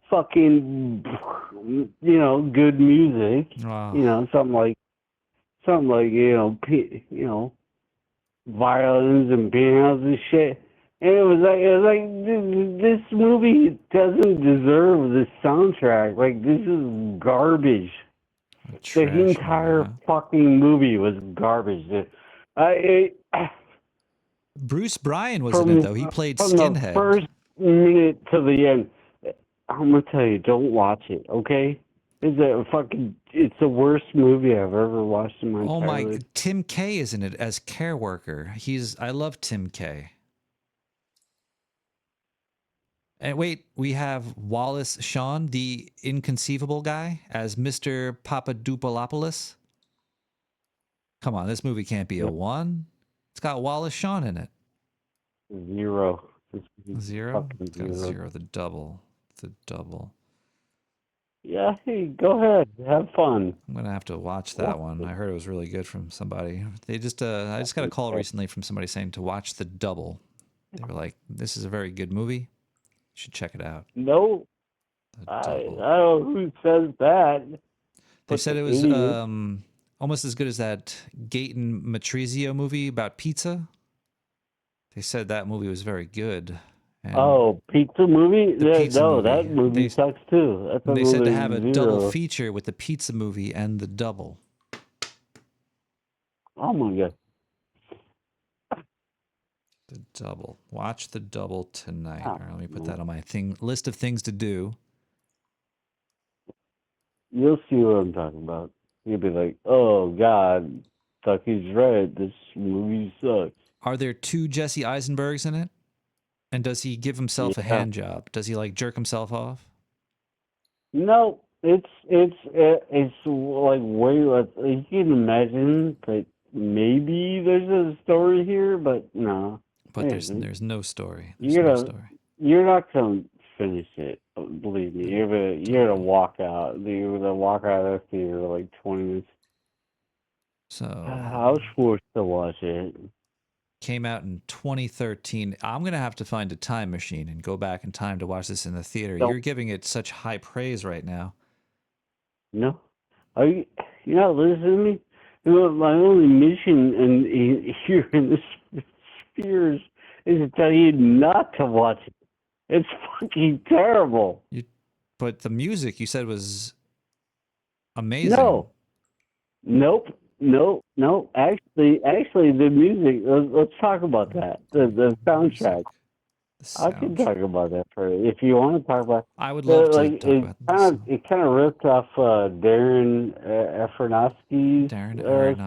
fucking, good music. Wow. Something like violins and pianos and shit. And it was like this movie doesn't deserve this soundtrack. Like, this is garbage. The entire fucking movie was garbage. Bruce Bryan was in it, though. He played Skinhead. From the first minute to the end, I'm gonna tell you, don't watch it, okay? It's the worst movie I've ever watched in my entire life. Tim Kaye is in it as care worker. I love Tim Kaye. And wait, we have Wallace Shawn, the inconceivable guy, as Mr. Papadopoulos. Come on, this movie can't be a 1. It's got Wallace Shawn in it. 0. 0? It's got 0. The Double. The Double. Yeah, hey, go ahead. Have fun. I'm going to have to watch that one. I heard it was really good from somebody. I just got a call recently from somebody saying to watch The Double. They were like, this is a very good movie. You should check it out. No. I don't know who says that. They said it was almost as good as that Gaten Matrizio movie about pizza. They said that movie was very good. And pizza movie? That movie sucks too. They said to have a double feature with the pizza movie and The Double. Oh my god. The Double. Watch The Double tonight. All right, let me put that on my list of things to do. You'll see what I'm talking about. You'll be like, oh god, Tucky's right. This movie sucks. Are there 2 Jesse Eisenbergs in it? And does he give himself a hand job? Does he like jerk himself off? No, it's like way less. You can imagine that maybe there's a story here, but no. But there's no story. You're not gonna finish it. Believe me, you're gonna walk out. You're gonna walk out of the theater like 20 minutes. So I was forced to watch it. Came out in 2013. I'm gonna have to find a time machine and go back in time to watch this in the theater. You're giving it such high praise right now. No, you're not listening to me. You know, my only mission here in this spheres is to tell you not to watch it. It's fucking terrible. But the music you said was amazing. No. Nope. No. Actually, the music. Let's talk about that. The soundtrack. I can talk about that if you want to talk about. I would love to talk about it. Kind of ripped off Darren Aronofsky's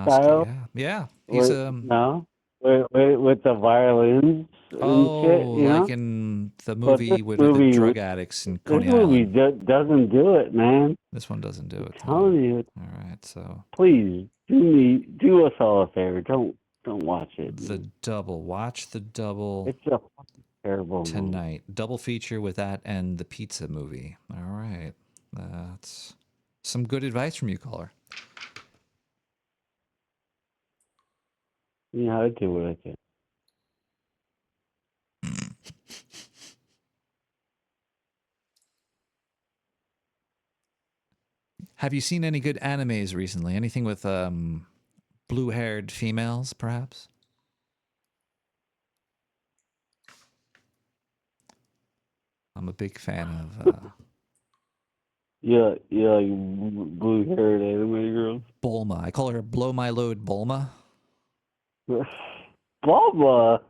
style. Yeah. He's with the violins. Oh, and shit, like in the movie with the drug addicts in Coney Island. This movie doesn't do it, man. This one doesn't do it. I'm telling you. All right, so please do us all a favor. Don't watch it. The Double. Watch The Double. It's a terrible tonight. Movie. Double feature with that and the pizza movie. All right, that's some good advice from you, caller. Yeah, I do what I can. Have you seen any good animes recently? Anything with blue-haired females, perhaps? I'm a big fan of... Yeah, blue-haired anime girls. Bulma. I call her Blow My Load Bulma. Bulma?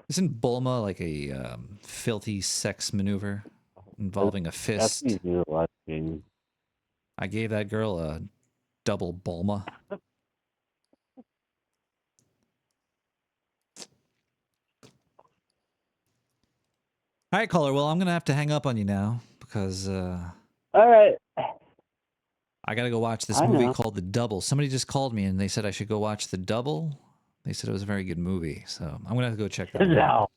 Isn't Bulma like a filthy sex maneuver involving a fist? That's easy to watch. I gave that girl a double Bulma. All right, caller. Well, I'm gonna have to hang up on you now because all right. I gotta go watch this movie called The Double. Somebody just called me and they said I should go watch The Double. They said it was a very good movie, so I'm gonna have to go check that out.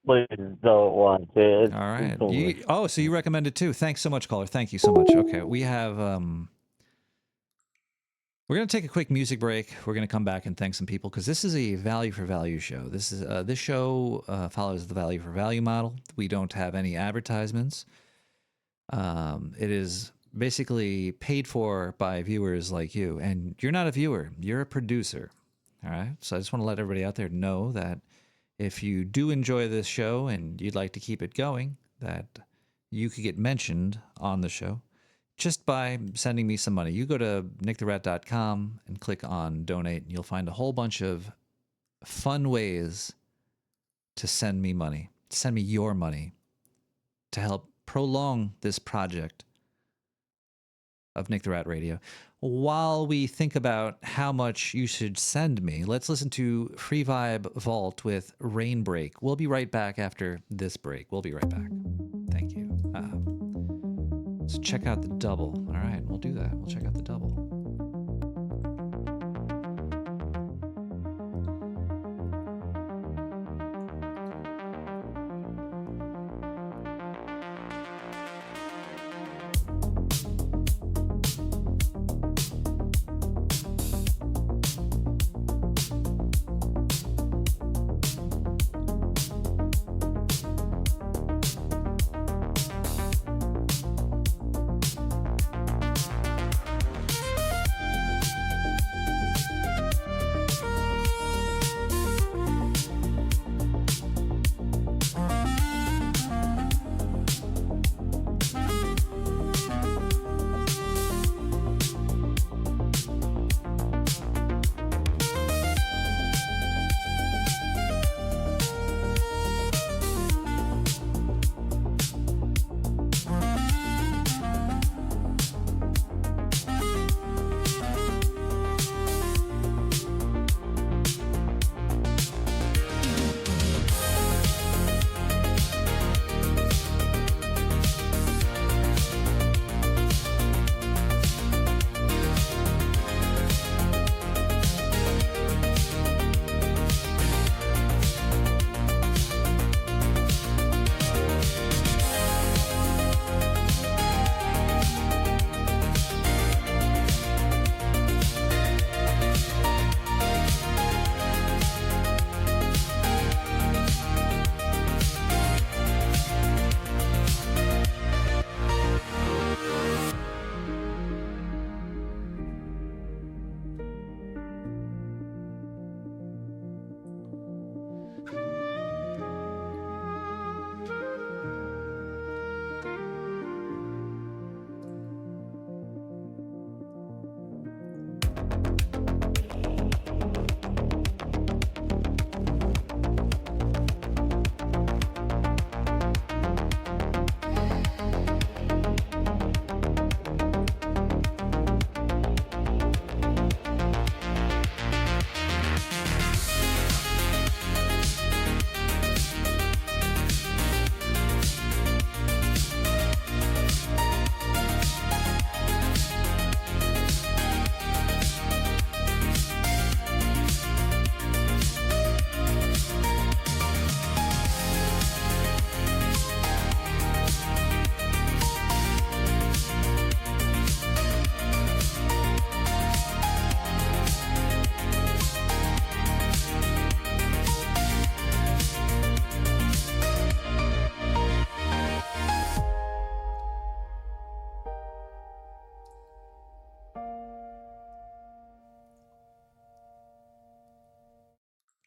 Please don't watch it. All right. So you recommend it too. Thanks so much, caller. Thank you so much. Okay, we have we're gonna take a quick music break. We're gonna come back and thank some people because this is a value for value show. This show follows the value for value model. We don't have any advertisements. It is basically paid for by viewers like you, and you're not a viewer. You're a producer. All right. So I just want to let everybody out there know that if you do enjoy this show and you'd like to keep it going, that you could get mentioned on the show just by sending me some money. You go to nicktherat.com and click on donate, and you'll find a whole bunch of fun ways to send me money. Send me your money to help prolong this project of Nick the Rat Radio. While we think about how much you should send me, let's listen to Free Vibe Vault with Rain Break. We'll be right back after this break. We'll be right back. Thank you. Let's check out The Double. All right, we'll do that. We'll check out The Double.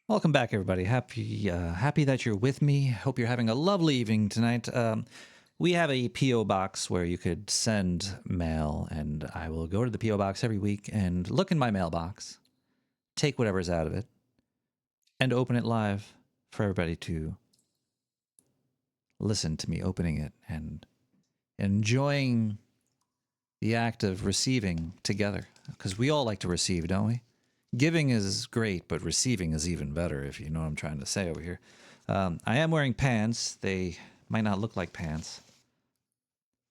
Welcome back, everybody. Happy that you're with me. Hope you're having a lovely evening tonight. We have a P.O. box where you could send mail, and I will go to the P.O. box every week and look in my mailbox, take whatever's out of it, and open it live for everybody to listen to me opening it and enjoying the act of receiving together. Because we all like to receive, don't we? Giving is great, but receiving is even better, if you know what I'm trying to say over here. I am wearing pants. They might not look like pants.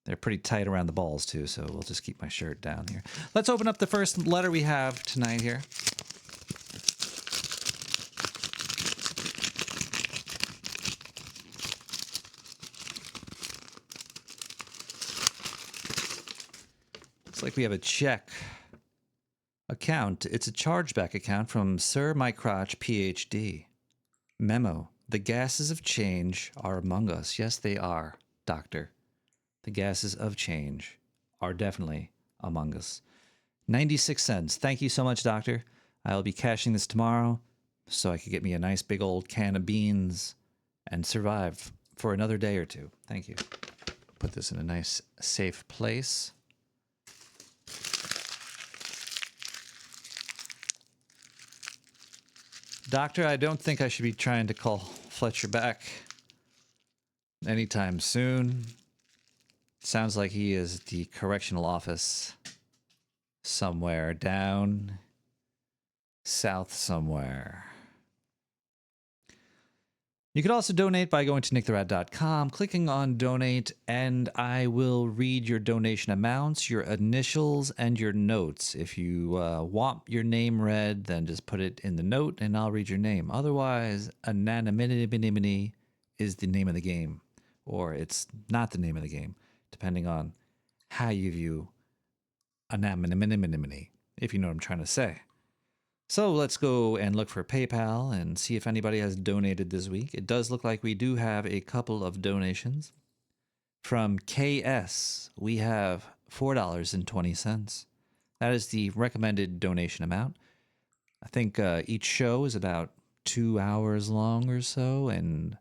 They're pretty tight around the balls, too, so we'll just keep my shirt down here. Let's open up the first letter we have tonight here. Looks like we have a check account. It's a chargeback account from Sir My Crotch, PhD. Memo. The gases of change are among us. Yes, they are, Doctor. The gases of change are definitely among us. 96 cents. Thank you so much, Doctor. I'll be cashing this tomorrow so I could get me a nice big old can of beans and survive for another day or two. Thank you. Put this in a nice, safe place. Doctor, I don't think I should be trying to call Fletcher back anytime soon. Sounds like he is at the correctional office somewhere down south somewhere. You could also donate by going to nicktherat.com, clicking on donate, and I will read your donation amounts, your initials, and your notes. If you want your name read, then just put it in the note and I'll read your name. Otherwise, anonymity is the name of the game, or it's not the name of the game, depending on how you view anonymity, if you know what I'm trying to say. So let's go and look for PayPal and see if anybody has donated this week. It does look like we do have a couple of donations. From KS, we have $4.20. That is the recommended donation amount. I think each show is about 2 hours long or so, and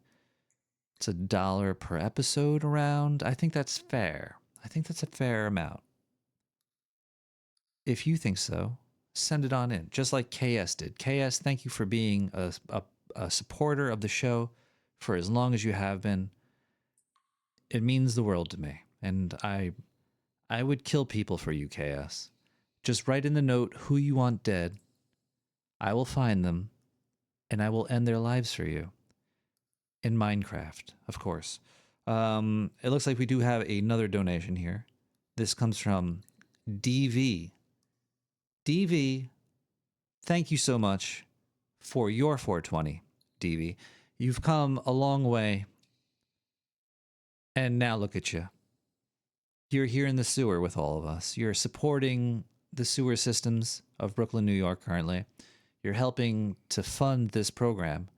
it's $1 per episode around. I think that's fair. I think that's a fair amount. If you think so, send it on in, just like KS did. KS, thank you for being a supporter of the show for as long as you have been. It means the world to me, and I would kill people for you, KS. Just write in the note who you want dead. I will find them, and I will end their lives for you. In Minecraft, of course. It looks like we do have another donation here. This comes from DV. DV, thank you so much for your 420, DV. You've come a long way, and now look at you. You're here in the sewer with all of us. You're supporting the sewer systems of Brooklyn, New York currently. You're helping to fund this program.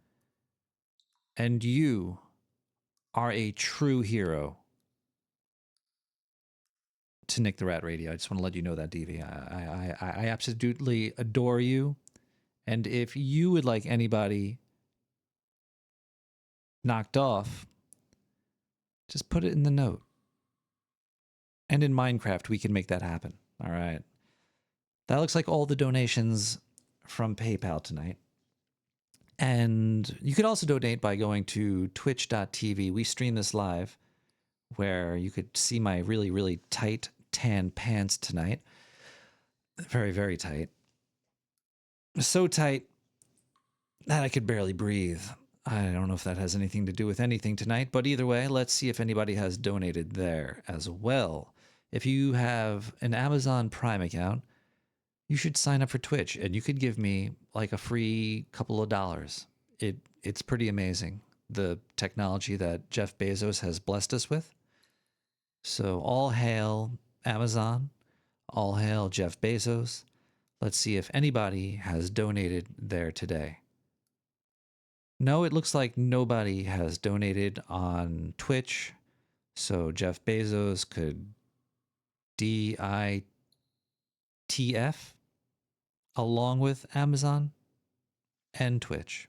And you are a true hero to Nick the Rat Radio. I just want to let you know that, DV. I absolutely adore you. And if you would like anybody knocked off, just put it in the note. And in Minecraft, we can make that happen. All right. That looks like all the donations from PayPal tonight. And you could also donate by going to twitch.tv. We stream this live, where you could see my really, really tight tan pants tonight. Very, very tight. So tight that I could barely breathe. I don't know if that has anything to do with anything tonight, but either way, let's see if anybody has donated there as well. If you have an Amazon Prime account, you should sign up for Twitch, and you could give me like a free couple of dollars. It's pretty amazing, the technology that Jeff Bezos has blessed us with. So all hail Amazon, all hail Jeff Bezos. Let's see if anybody has donated there today. No, it looks like nobody has donated on Twitch, so Jeff Bezos could DITF along with Amazon and Twitch.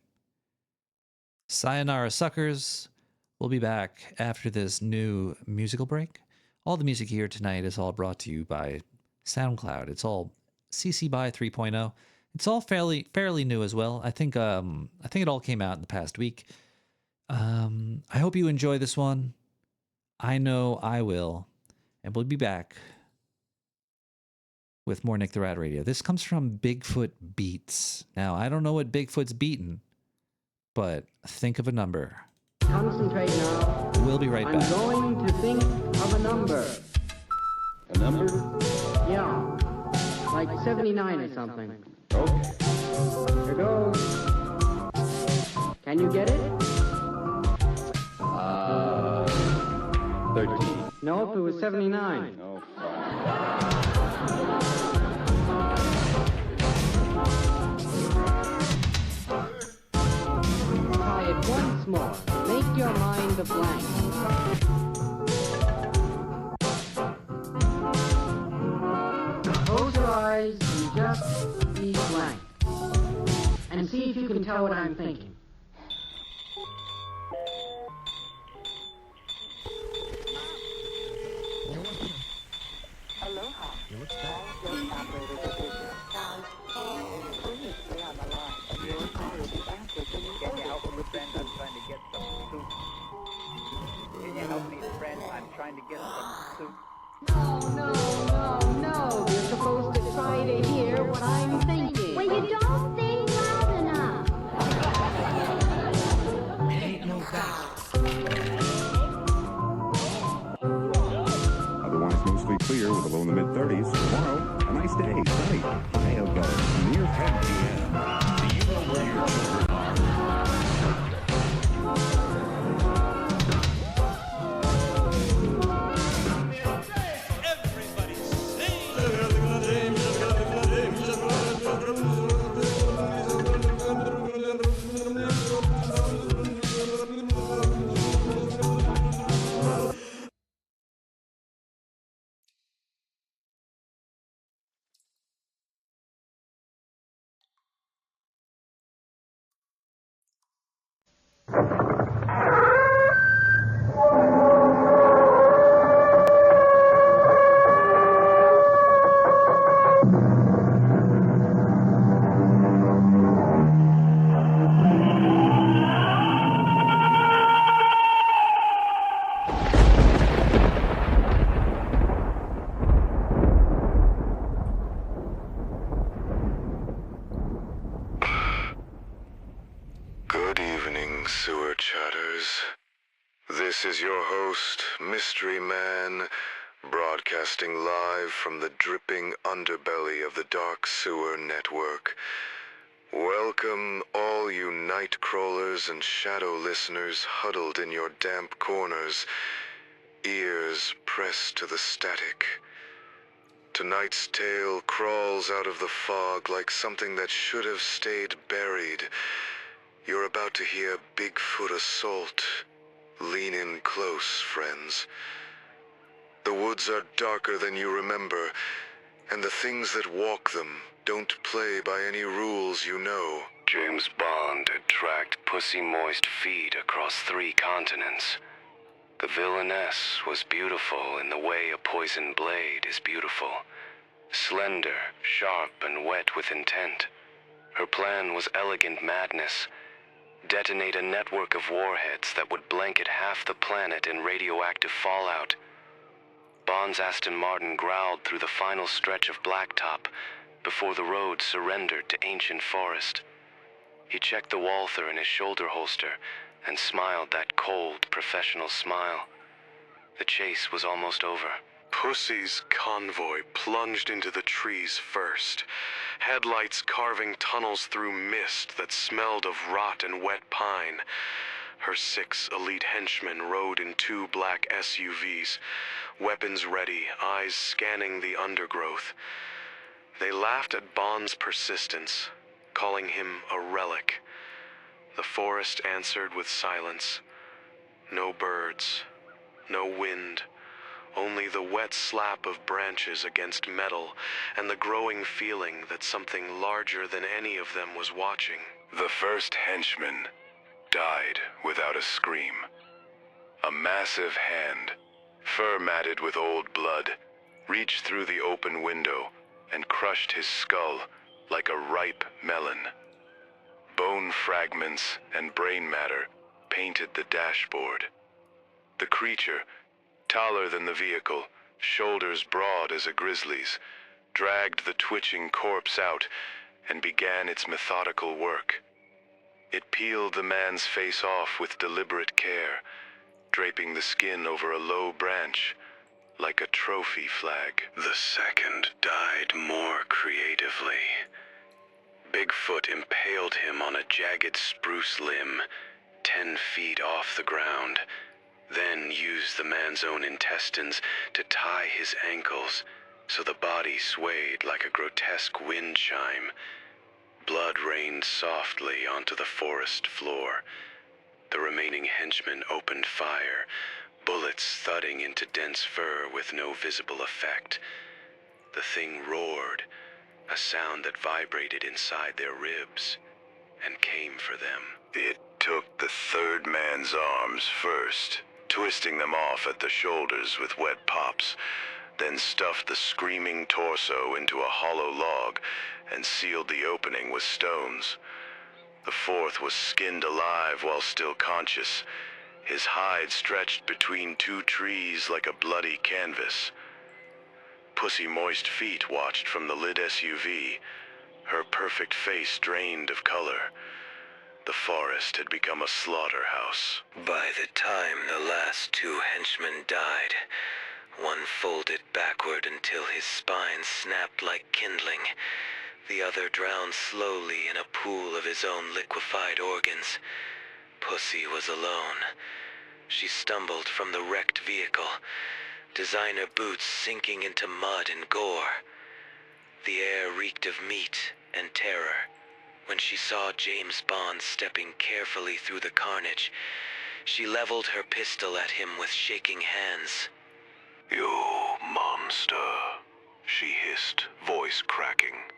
Sayonara Suckers. We'll be back after this new musical break. All the music here tonight is all brought to you by SoundCloud. It's all CC BY 3.0. It's all fairly new as well. I think it all came out in the past week. I hope you enjoy this one. I know I will. And we'll be back with more Nick the Rat Radio. This comes from Bigfoot Beats. Now, I don't know what Bigfoot's beaten, but think of a number. Concentrate now. We'll be right back. I'm going to think of a number. A number? Yeah. Like 79 or something. Okay. Here goes. Can you get it? 13. Nope, it was 79. Oh, Try it once more. Make your mind a blank. Close your eyes and just be blank. And see if you can tell what I'm thinking. Aloha. All guest operators are busy. Please stay on the line. Your call will be answered when you Can you help me, friend? I'm trying to get some soup. Can you help me, friend? I'm trying to get some soup. No. You're supposed to try to hear what I'm thinking. Well, you don't think loud enough. Ain't no doubt. Otherwise mostly clear with a low in the mid-30s. Tomorrow, a nice day, sunny. High of near 10 p.m. Do you know where your children are? Everybody sing! Good evening, sewer chatters. This is your host, Mystery Man, broadcasting live from the dripping underbelly of the Dark Sewer Network. Welcome, all you night crawlers and shadow listeners huddled in your damp corners, ears pressed to the static. Tonight's tale crawls out of the fog like something that should have stayed buried. You're about to hear Bigfoot assault. Lean in close, friends. The woods are darker than you remember, and the things that walk them don't play by any rules you know. James Bond had tracked pussy-moist feet across 3 continents. The villainess was beautiful in the way a poisoned blade is beautiful. Slender, sharp, and wet with intent. Her plan was elegant madness. Detonate a network of warheads that would blanket half the planet in radioactive fallout. Bond's Aston Martin growled through the final stretch of blacktop before the road surrendered to ancient forest. He checked the Walther in his shoulder holster and smiled that cold, professional smile. The chase was almost over. Pussy's convoy plunged into the trees first, headlights carving tunnels through mist that smelled of rot and wet pine. Her 6 elite henchmen rode in 2 black SUVs, weapons ready, eyes scanning the undergrowth. They laughed at Bond's persistence, calling him a relic. The forest answered with silence. No birds, no wind, only the wet slap of branches against metal and the growing feeling that something larger than any of them was watching. The first henchman, died without a scream. A massive hand, fur-matted with old blood, reached through the open window and crushed his skull like a ripe melon. Bone fragments and brain matter painted the dashboard. The creature, taller than the vehicle, shoulders broad as a grizzly's, dragged the twitching corpse out and began its methodical work. It peeled the man's face off with deliberate care, draping the skin over a low branch like a trophy flag. The second died more creatively. Bigfoot impaled him on a jagged spruce limb 10 feet off the ground, then used the man's own intestines to tie his ankles so the body swayed like a grotesque wind chime. Blood rained softly onto the forest floor. The remaining henchmen opened fire, bullets thudding into dense fur with no visible effect. The thing roared, a sound that vibrated inside their ribs, and came for them. It took the third man's arms first, twisting them off at the shoulders with wet pops, then stuffed the screaming torso into a hollow log and sealed the opening with stones. The fourth was skinned alive while still conscious, his hide stretched between 2 trees like a bloody canvas. Pussy Moist Feet watched from the lit SUV, her perfect face drained of color. The forest had become a slaughterhouse. By the time the last 2 henchmen died, one folded backward until his spine snapped like kindling. The other drowned slowly in a pool of his own liquefied organs. Pussy was alone. She stumbled from the wrecked vehicle, designer boots sinking into mud and gore. The air reeked of meat and terror. When she saw James Bond stepping carefully through the carnage, she leveled her pistol at him with shaking hands. "You monster," she hissed, voice cracking.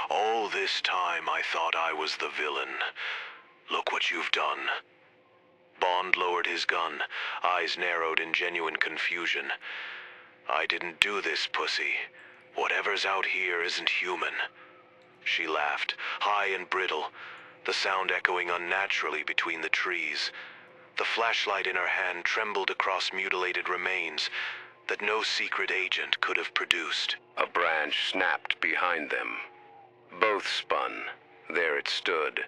"All this time I thought I was the villain. Look what you've done." Bond lowered his gun, eyes narrowed in genuine confusion. "I didn't do this, Pussy. Whatever's out here isn't human." She laughed, high and brittle, the sound echoing unnaturally between the trees. The flashlight in her hand trembled across mutilated remains that no secret agent could have produced. A branch snapped behind them. Both spun. There it stood.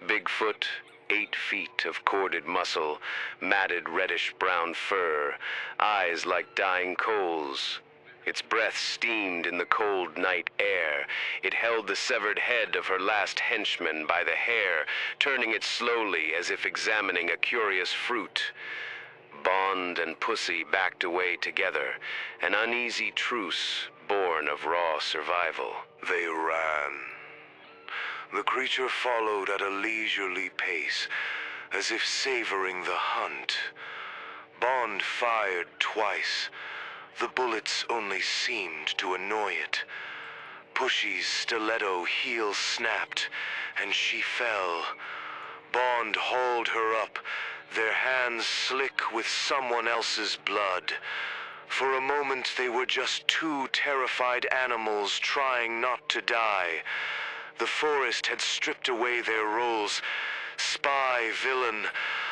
Bigfoot, 8 feet of corded muscle, matted reddish-brown fur, eyes like dying coals. Its breath steamed in the cold night air. It held the severed head of her last henchman by the hair, turning it slowly as if examining a curious fruit. Bond and Pussy backed away together, an uneasy truce born of raw survival. They ran. The creature followed at a leisurely pace, as if savoring the hunt. Bond fired twice. The bullets only seemed to annoy it. Pussy's stiletto heel snapped, and she fell. Bond hauled her up, their hands slick with someone else's blood. For a moment they were just 2 terrified animals trying not to die. The forest had stripped away their roles. Spy, villain,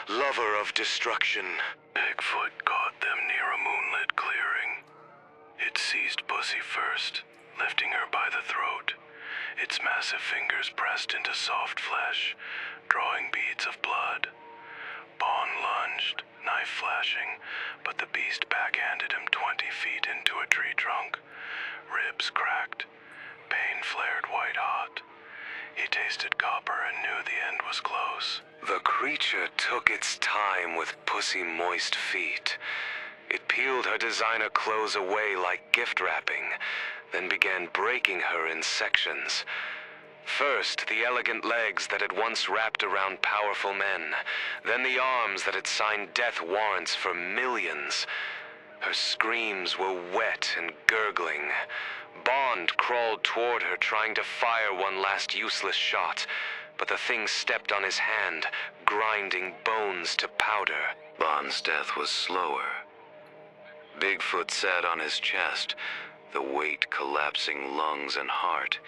lover of destruction. Bigfoot caught them near a moonlit clearing. It seized Pussy first, lifting her by the throat. Its massive fingers pressed into soft flesh, drawing beads of blood. Bond lunged, knife flashing, but the beast backhanded him 20 feet into a tree trunk. Ribs cracked. Pain flared white-hot. He tasted copper and knew the end was close. The creature took its time with Pussy Moist Feet. It peeled her designer clothes away like gift wrapping, then began breaking her in sections. First, the elegant legs that had once wrapped around powerful men, then the arms that had signed death warrants for millions. Her screams were wet and gurgling. Bond crawled toward her, trying to fire one last useless shot, but the thing stepped on his hand, grinding bones to powder. Bond's death was slower. Bigfoot sat on his chest, the weight collapsing lungs and heart.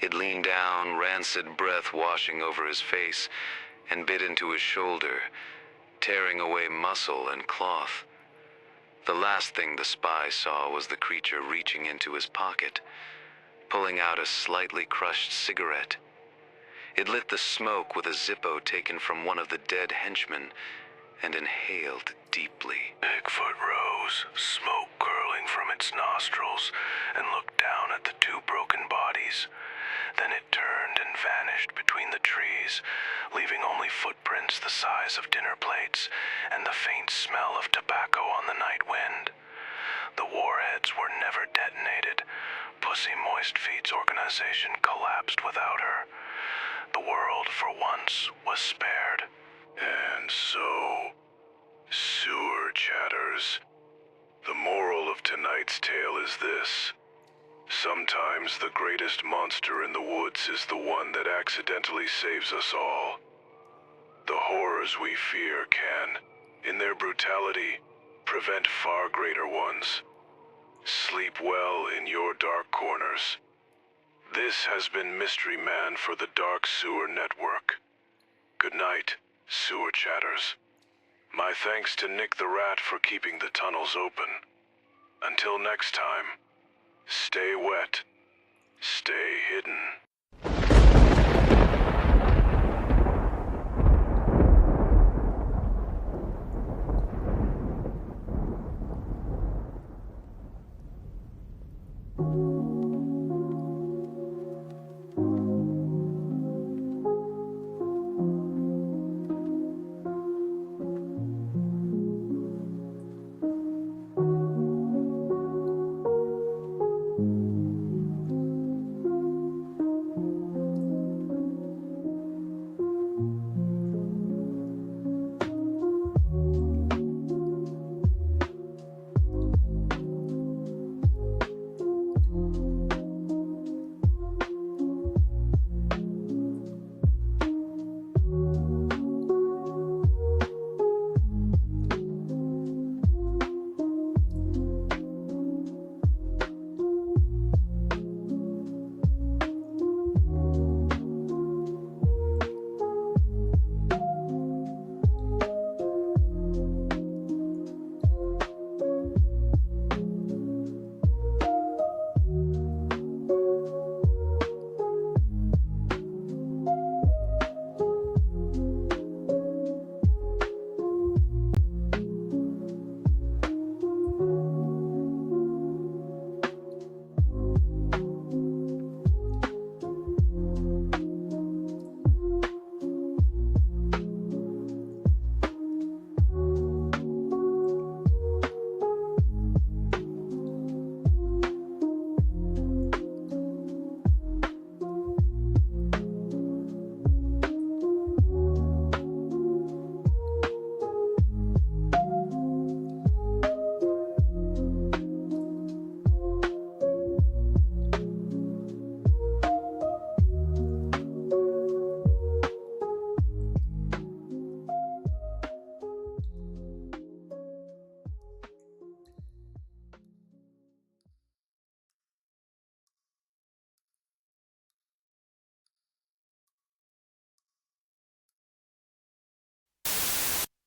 It leaned down, rancid breath washing over his face, and bit into his shoulder, tearing away muscle and cloth. The last thing the spy saw was the creature reaching into his pocket, pulling out a slightly crushed cigarette. It lit the smoke with a Zippo taken from one of the dead henchmen and inhaled deeply. Bigfoot rose, smoke curling from its nostrils, and looked down at the two broken bodies. Then it turned and vanished between the trees, leaving only footprints the size of dinner plates and the faint smell of tobacco on the night wind. The warheads were never detonated. Pussy Moist Feet's organization collapsed without her. The world, for once, was spared. And so, sewer chatters, the moral of tonight's tale is this. Sometimes the greatest monster in the woods is the one that accidentally saves us all. The horrors we fear can, in their brutality, prevent far greater ones. Sleep well in your dark corners. This has been Mystery Man for the Dark Sewer Network. Good night, sewer chatters. My thanks to Nick the Rat for keeping the tunnels open. Until next time, stay wet, stay hidden.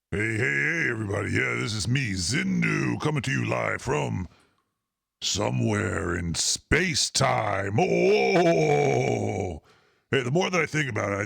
Hey, everybody. Yeah, this is me, Zindu, coming to you live from somewhere in space-time. Oh! Hey, the more that I think about it, I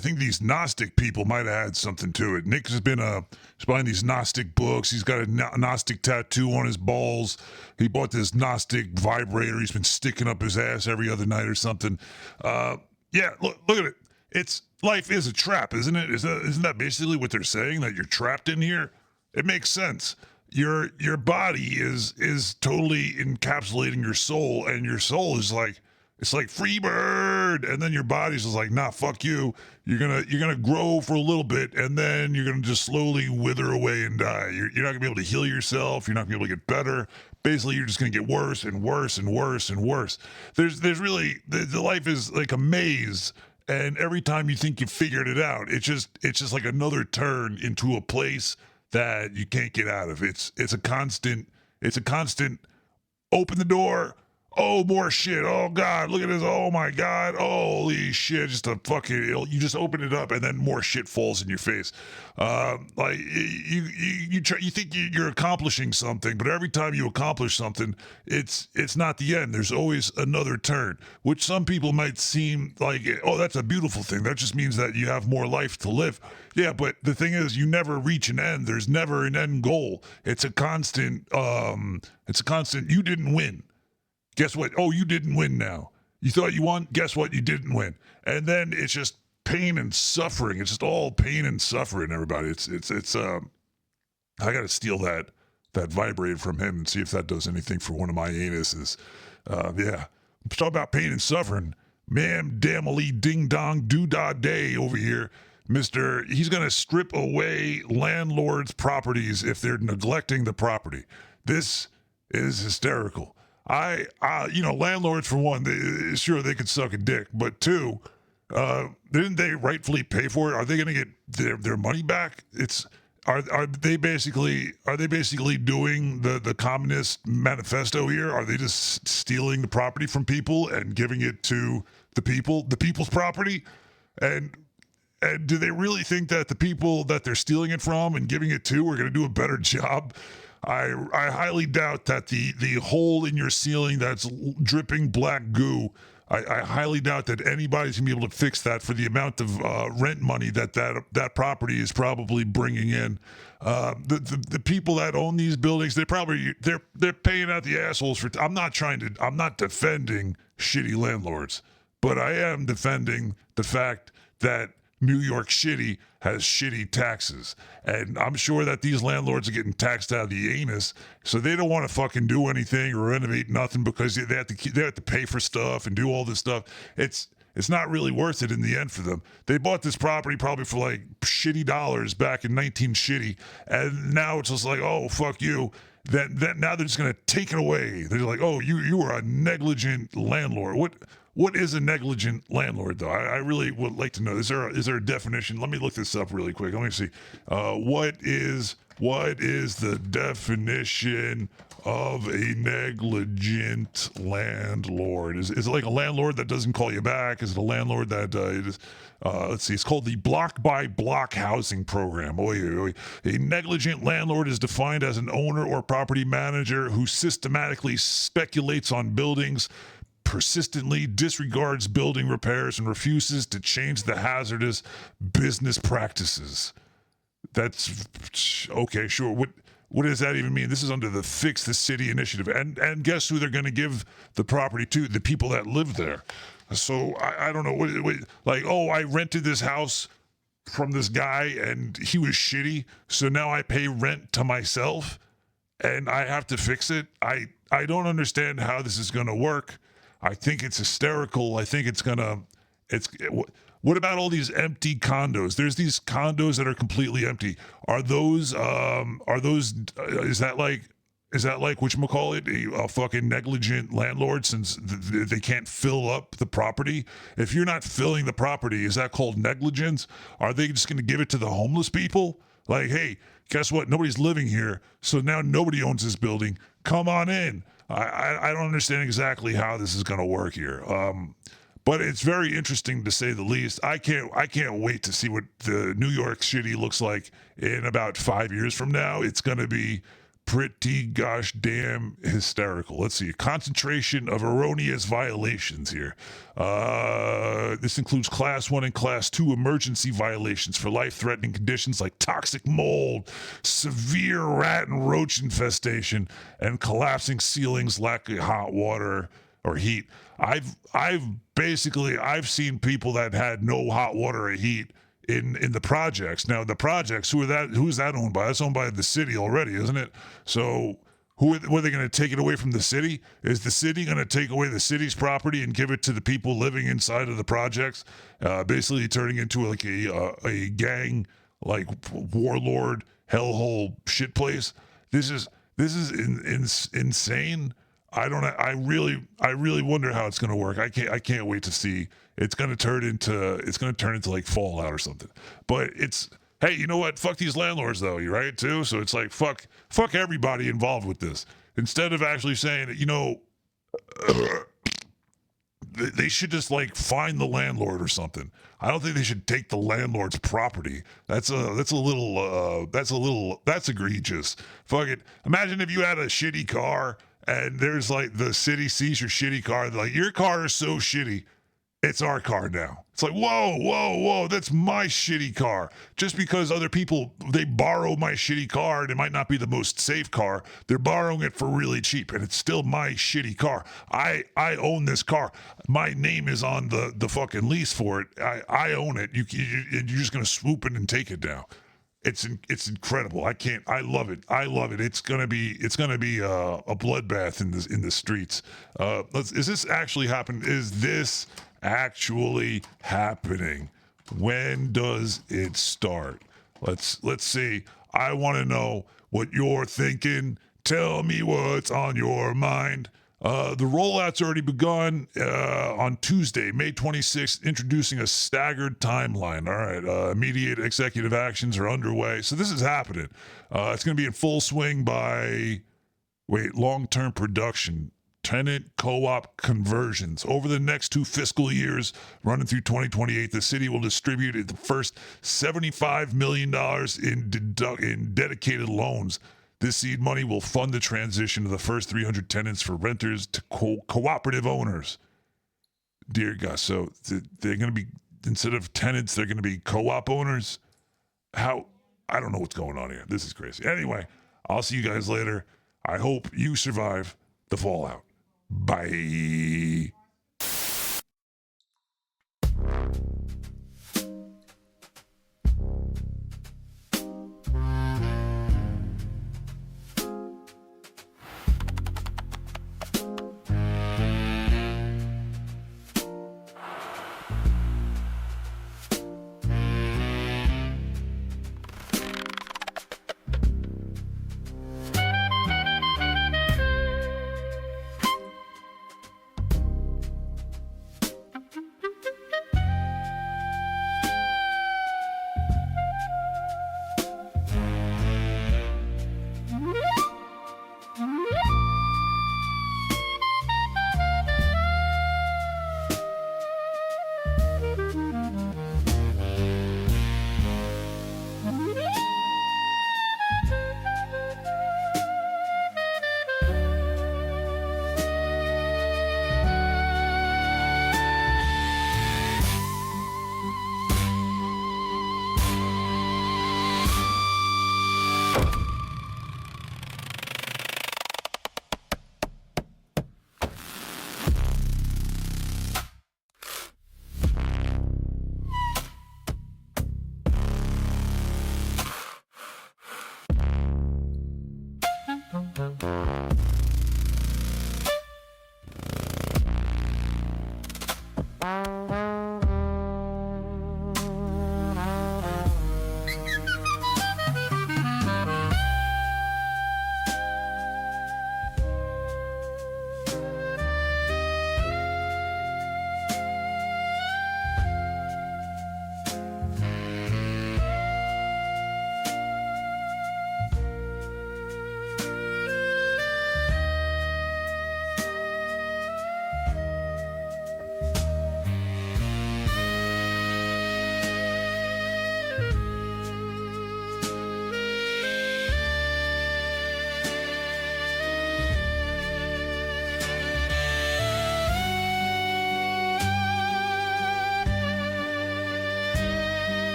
think these Gnostic people might have had something to it. Nick has been he's buying these Gnostic books. He's got a Gnostic tattoo on his balls. He bought this Gnostic vibrator. He's been sticking up his ass every other night or something. Yeah, look at it. Life is a trap, isn't it? Isn't that basically what they're saying? That you're trapped in here? It makes sense. Your body is totally encapsulating your soul, and your soul is like, it's like free bird, and then your body's just like, nah, fuck you. You're gonna grow for a little bit, and then you're gonna just slowly wither away and die. You're not gonna be able to heal yourself. You're not gonna be able to get better. Basically, you're just gonna get worse and worse and worse and worse. There's really the life is like a maze. and every time you think you figured it out, it's just like another turn into a place that you can't get out of. It's a constant open the door. Oh, more shit. Oh, God, look at this. Oh, my God. Holy shit. Just a fucking, you just open it up and then more shit falls in your face. Like, you think you're accomplishing something, but every time you accomplish something, it's not the end. There's always another turn, which some people might seem like, oh, that's a beautiful thing. That just means that you have more life to live. Yeah, but the thing is, you never reach an end. There's never an end goal. It's a constant, you didn't win. Guess what? Oh, you didn't win now. You thought you won? Guess what? You didn't win. And then it's just pain and suffering. It's just all pain and suffering, everybody. I got to steal that vibrator from him and see if that does anything for one of my anuses. Yeah. I'm talking about pain and suffering. Ma'am, damnally, ding dong, doo-dah day over here. He's going to strip away landlords' properties if they're neglecting the property. This is hysterical. Landlords, for one, they could suck a dick, but two, didn't they rightfully pay for it? Are they going to get their money back? Are they basically doing the communist manifesto here? Are they just stealing the property from people and giving it to the people's property? And do they really think that the people that they're stealing it from and giving it to are going to do a better job? I highly doubt that the hole in your ceiling that's dripping black goo, I highly doubt that anybody's going to be able to fix that for the amount of rent money that property is probably bringing in. The people that own these buildings, they're paying out the assholes for. I'm not defending shitty landlords, but I am defending the fact that New York City has shitty taxes. And I'm sure that these landlords are getting taxed out of the anus, so they don't want to fucking do anything or renovate nothing because they have to pay for stuff and do all this stuff. It's not really worth it in the end for them. They bought this property probably for like shitty dollars back in 19 and now it's just like, oh, fuck you. Then now they're just gonna take it away. They're like, oh, you are a negligent landlord. What is a negligent landlord, though? I really would like to know. Is there a definition? Let me look this up really quick. Let me see. What is the definition of a negligent landlord? Is it like a landlord that doesn't call you back? Is it a landlord that let's see, it's called the block by block housing program. A negligent landlord is defined as an owner or property manager who systematically speculates on buildings, persistently disregards building repairs, and refuses to change the hazardous business practices. That's okay, sure. What does that even mean? This is under the Fix the City initiative. And guess who they're going to give the property to? The people that live there. So I don't know. Like, oh, I rented this house from this guy and he was shitty, so now I pay rent to myself and I have to fix it. I don't understand how this is going to work. I think it's hysterical. I think what about all these empty condos? There's these condos that are completely empty. Is that like whatchamacallit, a fucking negligent landlord since they can't fill up the property? If you're not filling the property, is that called negligence? Are they just going to give it to the homeless people? Like, hey, guess what? Nobody's living here, so now nobody owns this building. Come on in. I don't understand exactly how this is going to work here. But it's very interesting to say the least. I can't wait to see what the New York City looks like in about 5 years from now. It's going to be pretty gosh damn hysterical. Let's see. Concentration of erroneous violations here. This includes Class 1 and Class 2 emergency violations for life-threatening conditions like toxic mold, severe rat and roach infestation, and collapsing ceilings, lack of hot water or heat. I've seen people that had no hot water or heat in the projects. Now the projects, who's that owned by? That's owned by the city already, isn't it? So were they going to take it away from the city? Is the city going to take away the city's property and give it to the people living inside of the projects? Basically turning into like a gang, like warlord hellhole shit place. This is insane. I really wonder how it's going to work. I can't wait to see. It's going to turn into like Fallout or something. But hey, you know what? Fuck these landlords though, you right too? So it's like fuck everybody involved with this. Instead of actually saying that, you know, they should just like find the landlord or something. I don't think they should take the landlord's property. That's egregious. Fuck it. Imagine if you had a shitty car and there's like the city sees your shitty car. They're like, your car is so shitty. It's our car now. It's like, whoa, that's my shitty car. Just because other people, they borrow my shitty car and it might not be the most safe car, they're borrowing it for really cheap and it's still my shitty car. I own this car. My name is on the fucking lease for it. I own it. You're just going to swoop in and take it now. It's incredible. I love it. It's gonna be a bloodbath in the streets. Is this actually happen? Is this actually happening? When does it start? Let's see. I want to know what you're thinking. Tell me what's on your mind. The rollout's already begun on Tuesday, May 26th, introducing a staggered timeline. All right, immediate executive actions are underway. So this is happening. It's going to be in full swing by, long-term production, tenant co-op conversions. Over the next 2 fiscal years, running through 2028, the city will distribute the first $75 million in dedicated loans. This seed money will fund the transition of the first 300 tenants for renters to cooperative owners. Dear God, so they're going to be, instead of tenants, they're going to be co-op owners? How? I don't know what's going on here. This is crazy. Anyway, I'll see you guys later. I hope you survive the fallout. Bye.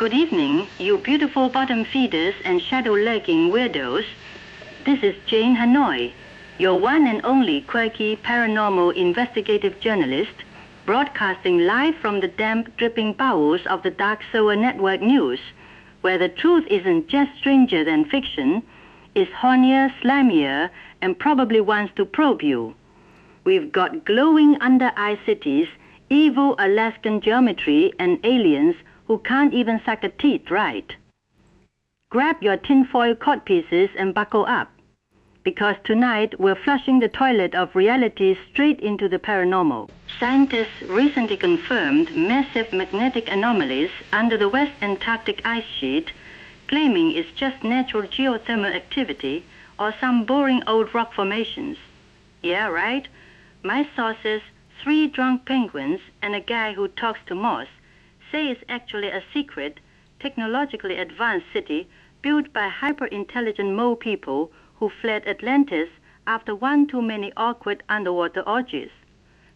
Good evening, you beautiful bottom feeders and shadow-legging weirdos. This is Jane Hanoi, your one and only quirky paranormal investigative journalist, broadcasting live from the damp, dripping bowels of the Dark Sewer Network News, where the truth isn't just stranger than fiction, is hornier, slimier, and probably wants to probe you. We've got glowing under-eye cities, evil Alaskan geometry, and aliens who can't even suck a teeth right. Grab your tinfoil codpieces and buckle up, because tonight we're flushing the toilet of reality straight into the paranormal. Scientists recently confirmed massive magnetic anomalies under the West Antarctic ice sheet, claiming it's just natural geothermal activity or some boring old rock formations. Yeah, right? My sources, 3 drunk penguins and a guy who talks to moss, say it's actually a secret, technologically advanced city built by hyper-intelligent mole people who fled Atlantis after one too many awkward underwater orgies.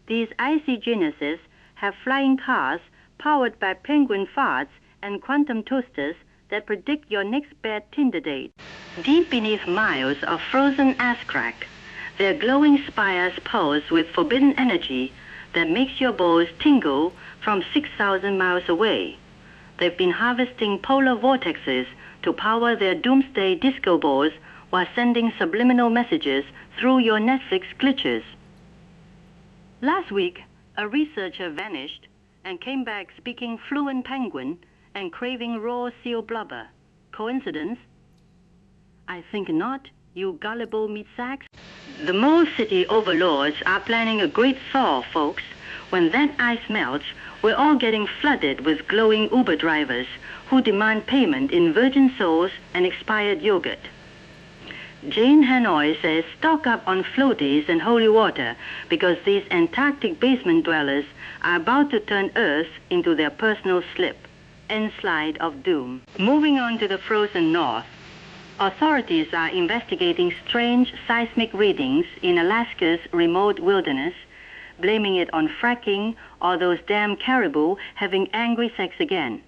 These icy geniuses have flying cars powered by penguin farts and quantum toasters that predict your next bad Tinder date. Deep beneath miles of frozen ass crack, their glowing spires pulse with forbidden energy that makes your balls tingle from 6,000 miles away. They've been harvesting polar vortexes to power their doomsday disco balls while sending subliminal messages through your Netflix glitches. Last week, a researcher vanished and came back speaking fluent penguin and craving raw seal blubber. Coincidence? I think not, you gullible meat sacks. The mole city overlords are planning a great thaw, folks. When that ice melts, we're all getting flooded with glowing Uber drivers who demand payment in virgin souls and expired yogurt. Jane Hanoi says stock up on floaties and holy water because these Antarctic basement dwellers are about to turn Earth into their personal slip. End slide of doom. Moving on to the frozen north. Authorities are investigating strange seismic readings in Alaska's remote wilderness, blaming it on fracking or those damn caribou having angry sex again.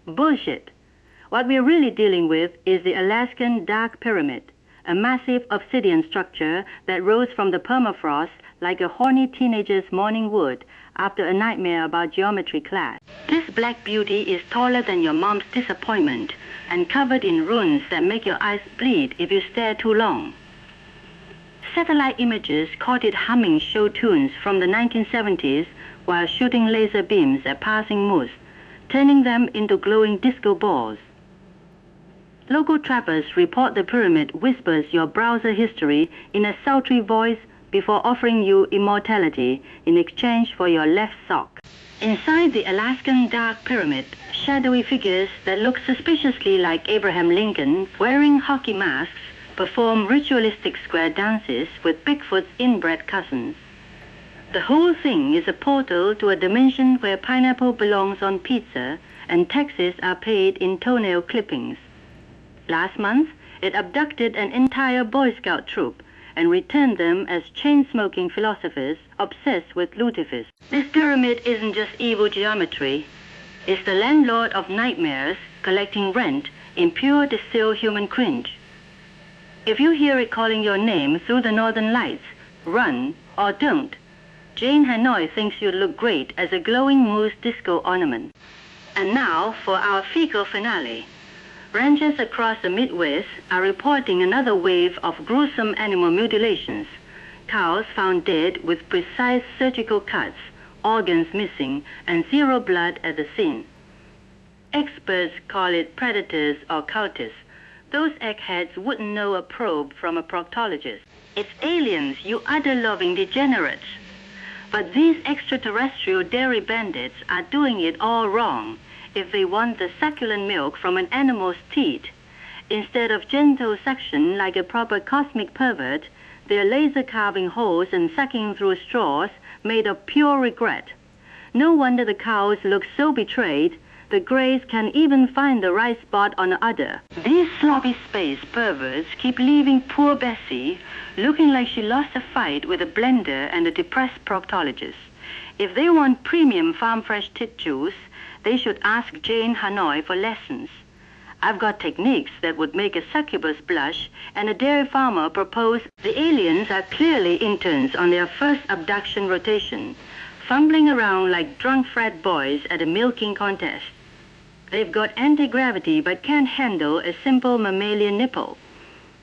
Bullshit. What we're really dealing with is the Alaskan Dark Pyramid, a massive obsidian structure that rose from the permafrost like a horny teenager's morning wood after a nightmare about geometry class. This black beauty is taller than your mom's disappointment and covered in runes that make your eyes bleed if you stare too long. Satellite images caught it humming show tunes from the 1970s while shooting laser beams at passing moose, turning them into glowing disco balls. Local trappers report the pyramid whispers your browser history in a sultry voice before offering you immortality in exchange for your left sock. Inside the Alaskan Dark Pyramid, shadowy figures that look suspiciously like Abraham Lincoln wearing hockey masks perform ritualistic square dances with Bigfoot's inbred cousins. The whole thing is a portal to a dimension where pineapple belongs on pizza and taxes are paid in toenail clippings. Last month, it abducted an entire Boy Scout troop and returned them as chain-smoking philosophers obsessed with lutefisk. This pyramid isn't just evil geometry. It's the landlord of nightmares collecting rent in pure distilled human cringe. If you hear it calling your name through the northern lights, run or don't. Jane Hanoi thinks you'd look great as a glowing moose disco ornament. And now for our fecal finale. Ranchers across the Midwest are reporting another wave of gruesome animal mutilations. Cows found dead with precise surgical cuts, organs missing, and zero blood at the scene. Experts call it predators or cultists. Those eggheads wouldn't know a probe from a proctologist. It's aliens, you udder-loving degenerates. But these extraterrestrial dairy bandits are doing it all wrong if they want the succulent milk from an animal's teat. Instead of gentle suction like a proper cosmic pervert, they're laser carving holes and sucking through straws made of pure regret. No wonder the cows look so betrayed, the greys can even find the right spot on the udder. These sloppy space perverts keep leaving poor Bessie looking like she lost a fight with a blender and a depressed proctologist. If they want premium farm fresh tit juice, they should ask Jane Hanoi for lessons. I've got techniques that would make a succubus blush, and a dairy farmer propose. The aliens are clearly interns on their first abduction rotation, fumbling around like drunk frat boys at a milking contest. They've got anti-gravity but can't handle a simple mammalian nipple.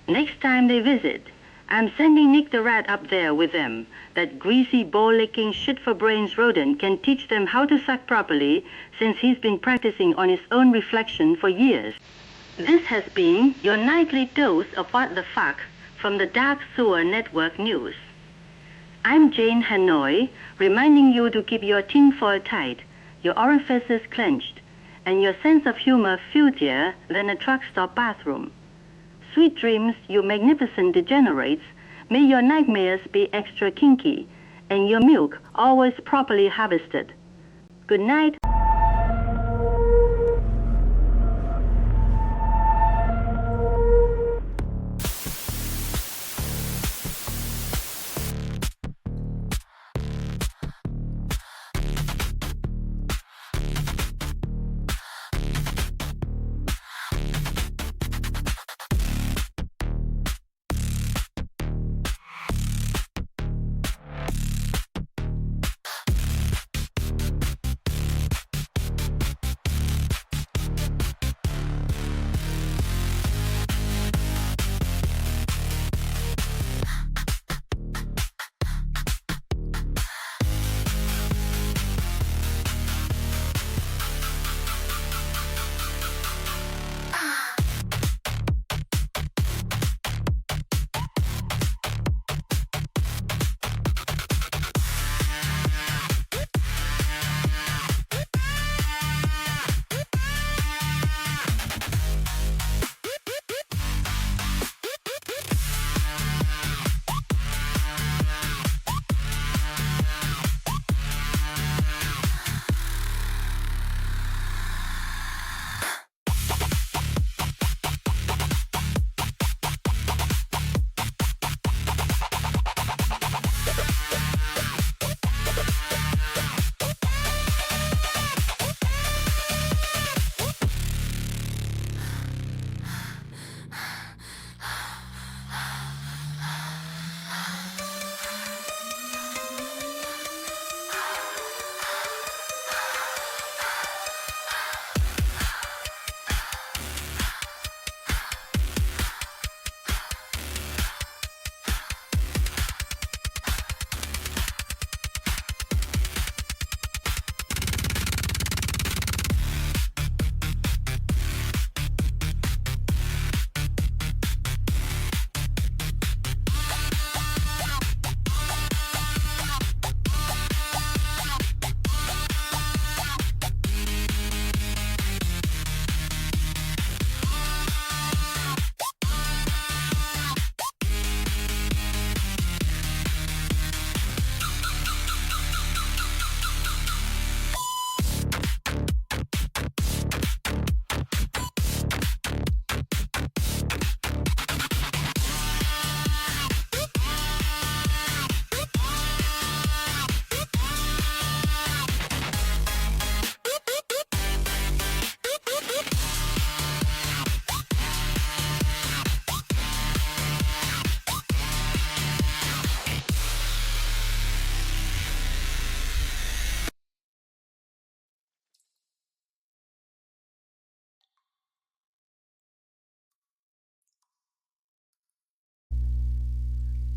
Next time they visit, I'm sending Nick the Rat up there with them. That greasy, bowl-licking, shit-for-brains rodent can teach them how to suck properly, since he's been practicing on his own reflection for years. This has been your nightly dose of What the Fuck from the Dark Sewer Network News. I'm Jane Hanoi, reminding you to keep your tinfoil tight, your orifices clenched, and your sense of humor filthier than a truck stop bathroom. Sweet dreams, you magnificent degenerates. May your nightmares be extra kinky, and your milk always properly harvested. Good night.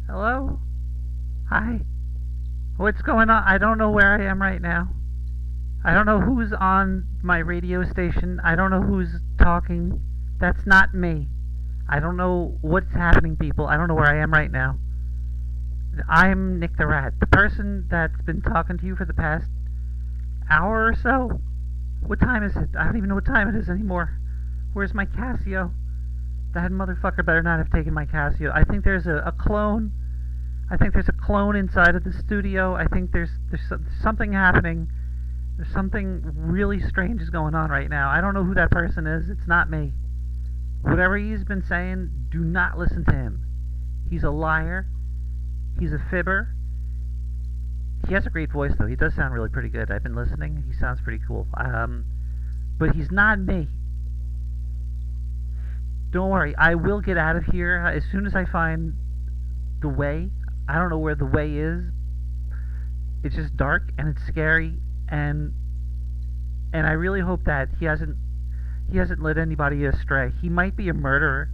Hello? Hi. What's going on? I don't know where I am right now. I don't know who's on my radio station. I don't know who's talking. That's not me. I don't know what's happening, people. I don't know where I am right now. I'm Nick the Rat, the person that's been talking to you for the past hour or so. What time is it? I don't even know what time it is anymore. Where's my Casio? That motherfucker better not have taken my Casio. I think there's a clone. I think there's a clone inside of the studio. I think there's something happening. There's something really strange is going on right now. I don't know who that person is. It's not me. Whatever he's been saying, do not listen to him. He's a liar. He's a fibber. He has a great voice, though. He does sound really pretty good. I've been listening. He sounds pretty cool. But he's not me. Don't worry, I will get out of here as soon as I find the way. I don't know where the way is. It's just dark and it's scary, and I really hope that he hasn't led anybody astray. He might be a murderer.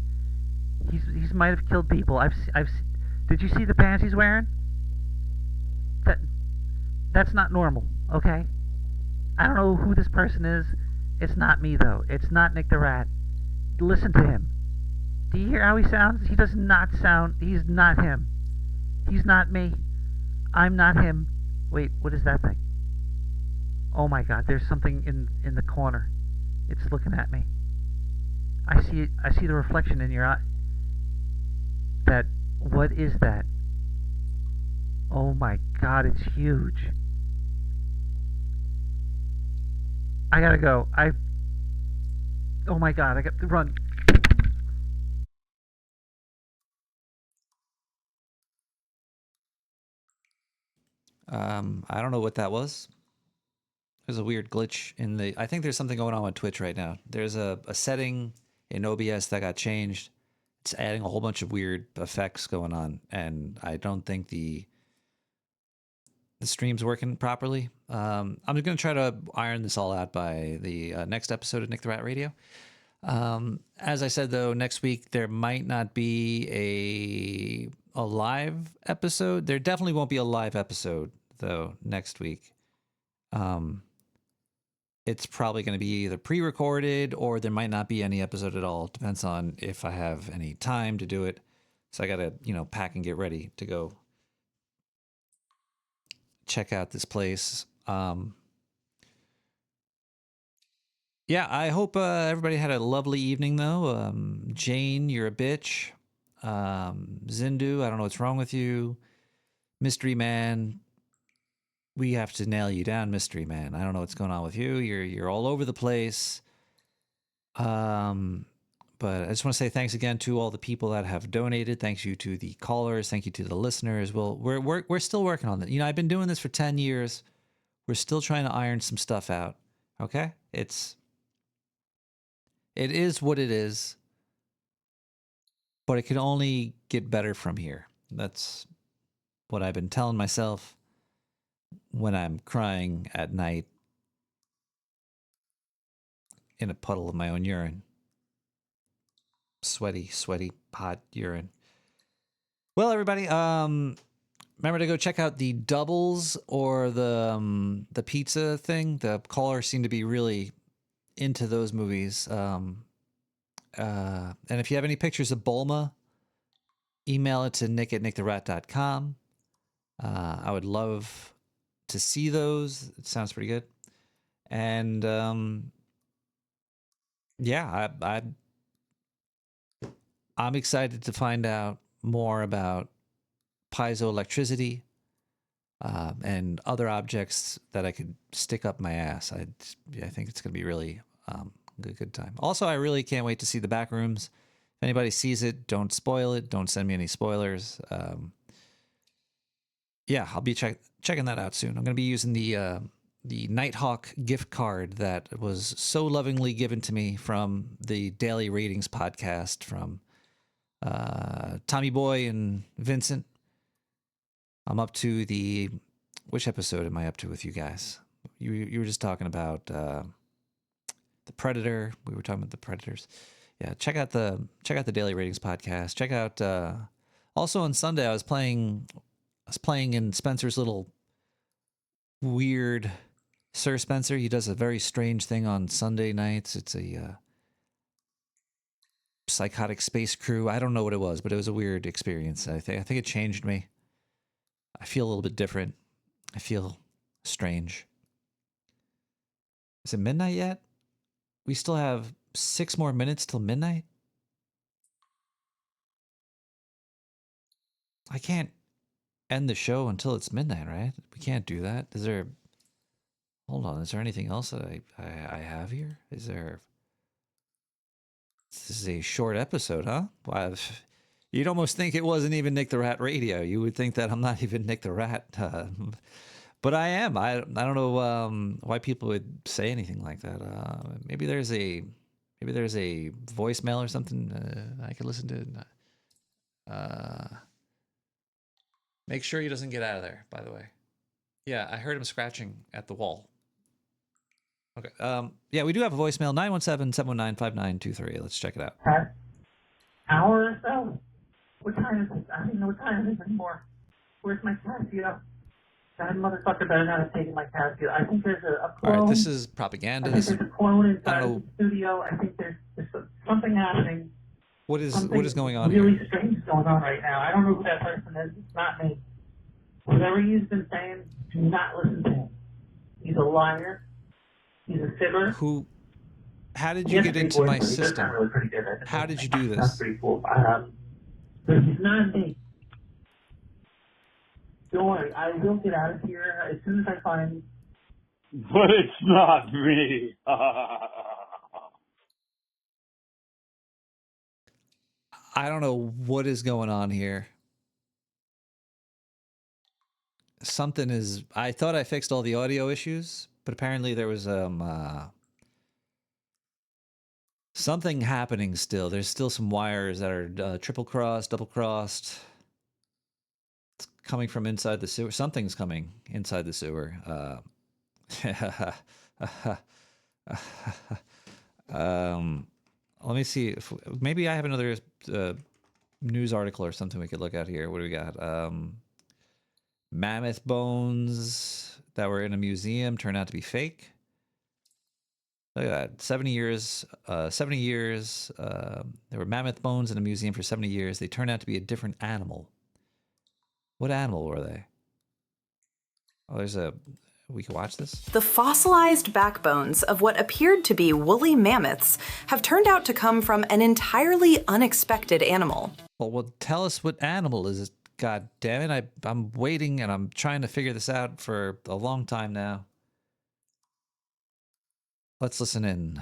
He's might have killed people. Did you see the pants he's wearing? That's not normal, okay? I don't know who this person is. It's not me though. It's not Nick the Rat. Listen to him. Do you hear how he sounds? He does not sound... He's not him. He's not me. I'm not him. Wait, what is that thing? Oh my god, there's something in the corner. It's looking at me. I see the reflection in your eye. What is that? Oh my god, it's huge. I gotta go. Oh my god, I got to run. I don't know what that was. There's a weird glitch in the... I think there's something going on with Twitch right now. There's a setting in OBS that got changed. It's adding a whole bunch of weird effects going on, and I don't think the stream's working properly. I'm going to try to iron this all out by the next episode of Nick the Rat Radio. As I said, though, next week there might not be a live episode. There definitely won't be a live episode, though, next week. It's probably going to be either pre-recorded or there might not be any episode at all. Depends on if I have any time to do it. So I got to, pack and get ready to go check out this place. Yeah, I hope everybody had a lovely evening, though. Jane, you're a bitch. Zindu, I don't know what's wrong with you. Mystery Man, we have to nail you down, Mystery Man. I don't know what's going on with you. You're all over the place. But I just want to say thanks again to all the people that have donated. Thank you to the callers. Thank you to the listeners. Well, we're still working on it. I've been doing this for 10 years. We're still trying to iron some stuff out. Okay? It is what it is. But it can only get better from here. That's what I've been telling myself when I'm crying at night in a puddle of my own urine. Sweaty, hot urine. Well, everybody, remember to go check out the doubles or the pizza thing. The caller seemed to be really into those movies. And if you have any pictures of Bulma, email it to nick@nicktherat.com. I would love to see those. It sounds pretty good. And yeah, I'm excited to find out more about piezoelectricity and other objects that I could stick up my ass. I think it's going to be really good time. Also, I really can't wait to see the back rooms. If anybody sees it, don't spoil it. Don't send me any spoilers. Yeah, I'll be checking that out soon. I'm going to be using the Nighthawk gift card that was so lovingly given to me from the Daily Ratings podcast from Tommy Boy and Vincent. I'm up to which episode am I up to with you guys? You were just talking about the Predator. We were talking about the Predators. Yeah, check out the Daily Ratings podcast. Check out also on Sunday I was playing in Spencer's little weird Sir Spencer. He does a very strange thing on Sunday nights. It's a psychotic space crew. I don't know what it was, but it was a weird experience. I think it changed me. I feel a little bit different. I feel strange. Is it midnight yet? We still have 6 more minutes till midnight? I can't end the show until it's midnight, right? We can't do that. Hold on, is there anything else that I have here? This is a short episode, huh? Well, you'd almost think it wasn't even Nick the Rat Radio. You would think that I'm not even Nick the Rat. But I am. I don't know why people would say anything like that. Maybe there's a voicemail or something I could listen to. Make sure he doesn't get out of there, by the way. Yeah, I heard him scratching at the wall. Okay. Yeah, we do have a voicemail, 917-719-5923. Let's check it out. Hour or so? What time is it? I don't even know what time it is anymore. Where's my Casio? That motherfucker better not have taken my Casio. I think there's a clone. All right, this is propaganda. I think there's a clone inside the studio. I think there's something happening. What is going on really here? Strange is going on right now. I don't know who that person is. It's not me. Whatever he's been saying, do not listen to him. He's a liar. He's a fibber. How did you get into my system? Really pretty good. How did you do this? That's pretty cool. But he's not me. Don't worry, I will get out of here as soon as I find. But it's not me. I don't know what is going on here. Something is... I thought I fixed all the audio issues, but apparently there was something happening still. There's still some wires that are triple-crossed, double-crossed. It's coming from inside the sewer. Something's coming inside the sewer. Let me see. If, maybe I have another news article or something we could look at here. What do we got? Mammoth bones that were in a museum turned out to be fake. Look at that. 70 years. There were mammoth bones in a museum for 70 years. They turned out to be a different animal. What animal were they? Oh, there's a... We can watch this. The fossilized backbones of what appeared to be woolly mammoths have turned out to come from an entirely unexpected animal. Well, tell us what animal is it. God damn it, I'm waiting and I'm trying to figure this out for a long time now. Let's listen in.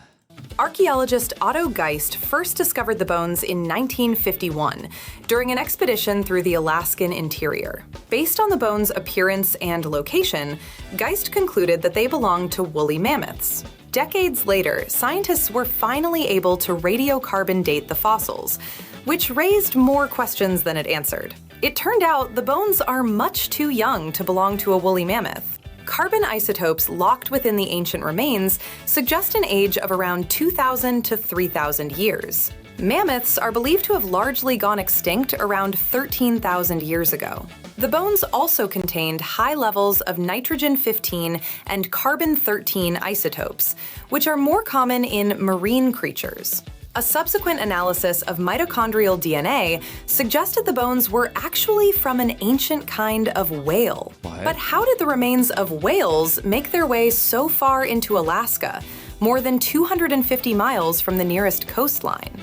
Archaeologist Otto Geist first discovered the bones in 1951 during an expedition through the Alaskan interior. Based on the bones' appearance and location, Geist concluded that they belonged to woolly mammoths. Decades later, scientists were finally able to radiocarbon date the fossils, which raised more questions than it answered. It turned out the bones are much too young to belong to a woolly mammoth. Carbon isotopes locked within the ancient remains suggest an age of around 2,000 to 3,000 years. Mammoths are believed to have largely gone extinct around 13,000 years ago. The bones also contained high levels of nitrogen-15 and carbon-13 isotopes, which are more common in marine creatures. A subsequent analysis of mitochondrial DNA suggested the bones were actually from an ancient kind of whale. What? But how did the remains of whales make their way so far into Alaska, more than 250 miles from the nearest coastline?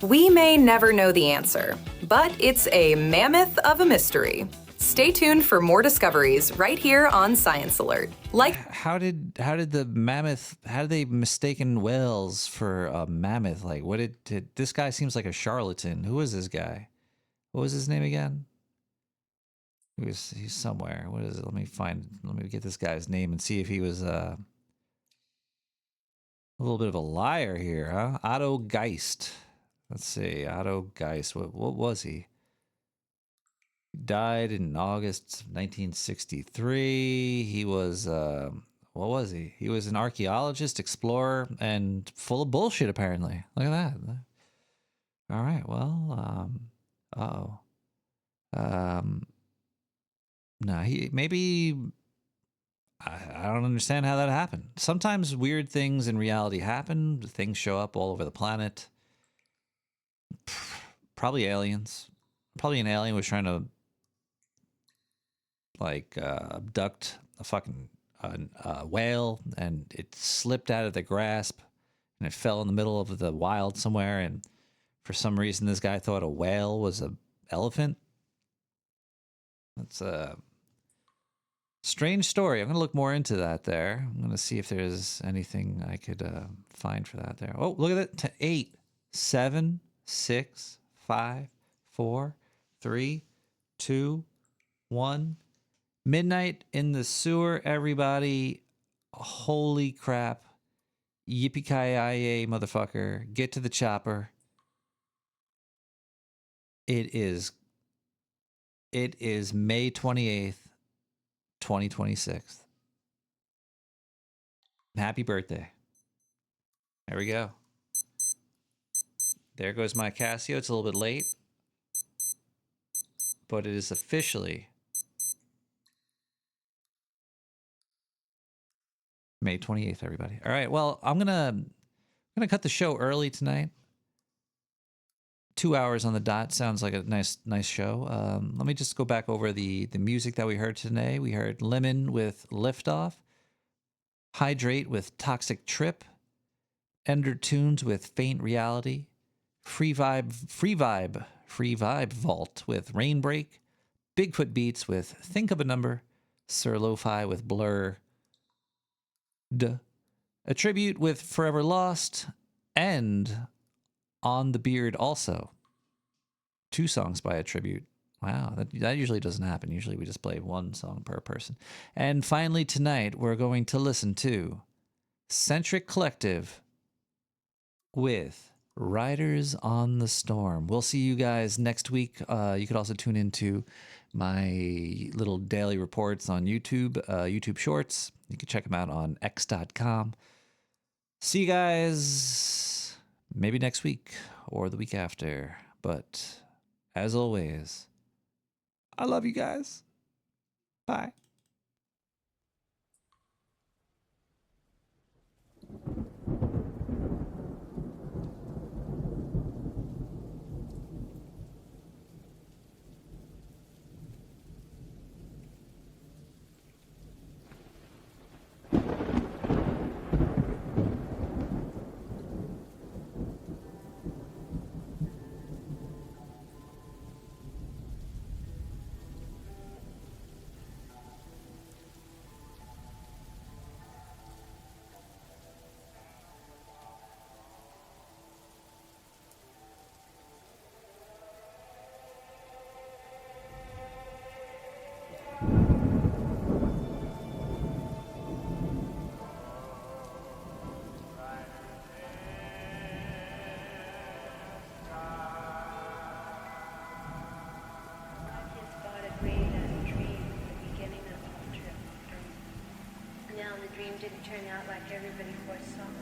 We may never know the answer, but it's a mammoth of a mystery. Stay tuned for more discoveries right here on Science Alert. Like, how did the mammoth? How did they mistaken whales for a mammoth? Like, what did this guy seems like a charlatan? Who is this guy? What was his name again? He's somewhere. What is it? Let me get this guy's name and see if he was a little bit of a liar here, huh? Otto Geist. Let's see, Otto Geist. What was he? Died in August 1963. He was, what was he? He was an archaeologist, explorer, and full of bullshit, apparently. Look at that. All right, well, no, maybe, I don't understand how that happened. Sometimes weird things in reality happen. Things show up all over the planet. Probably aliens. Probably an alien was trying to abduct a fucking whale, and it slipped out of the grasp and it fell in the middle of the wild somewhere, and for some reason this guy thought a whale was an elephant. That's a strange story. I'm gonna look more into that there. I'm gonna see if there's anything I could find for that there. Oh, look at that. 8, 7, 6, 5, 4, 3, 2, 1. Midnight in the sewer, everybody. Holy crap. Yippee-ki-yay, motherfucker. Get to the chopper. It is May 28th, 2026. Happy birthday. There we go. There goes my Casio. It's a little bit late, but it is officially May 28th, everybody. All right, well, I'm gonna cut the show early tonight. 2 hours on the dot sounds like a nice show. Let me just go back over the music that we heard today. We heard Lemon with Liftoff, Hydrate with Toxic Trip, Ender Tunes with Faint Reality, Free Vibe Vault with Rainbreak, Bigfoot Beats with Think of a Number, Sir Lo-Fi with Blur, A Tribute with Forever Lost, and On the Beard also. 2 songs by A Tribute. Wow, that usually doesn't happen. Usually we just play 1 song per person. And finally tonight, we're going to listen to Centric Collective with Riders on the Storm. We'll see you guys next week. You could also tune into my little daily reports on YouTube, YouTube Shorts. You can check them out on x.com. See you guys maybe next week or the week after. But as always, I love you guys. Bye. Didn't turn out like everybody foresaw it.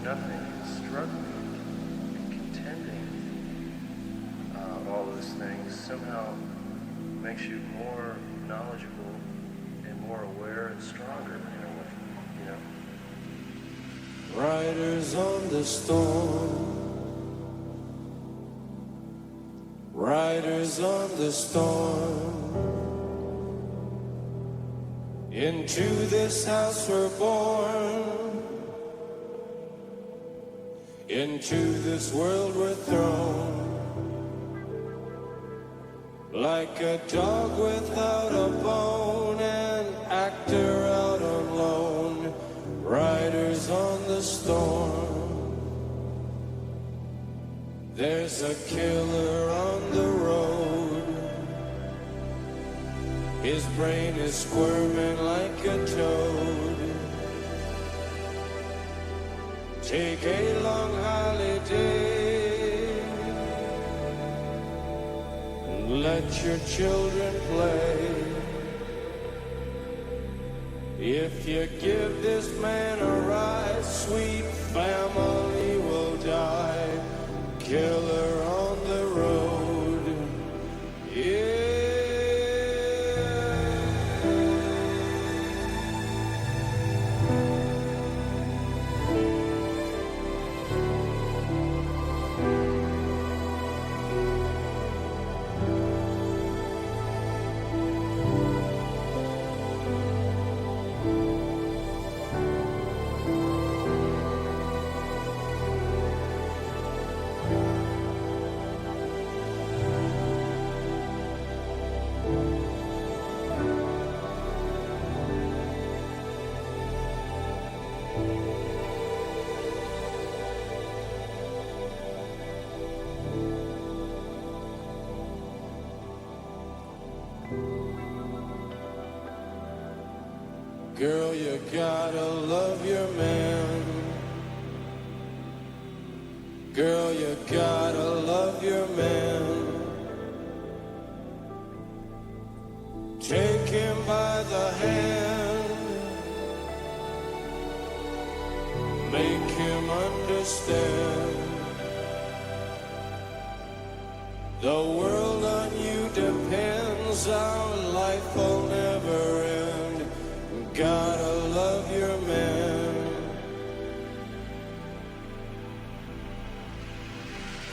Nothing, struggling, contending, all those things somehow makes you more knowledgeable and more aware and stronger in a way, you know? Riders on the storm, riders on the storm, into this house we're born. Into this world we're thrown, like a dog without a bone, an actor out on loan, riders on the storm. There's a killer on the road, his brain is squirming like a toad. Take a long holiday, let your children play. If you give this man a ride, sweet family will die. Killer on the road, yeah. Girl, you gotta love your man. Girl, you gotta love your man. Take him by the hand. Make him understand. The world on you depends. Our life will never end. Gotta love your man.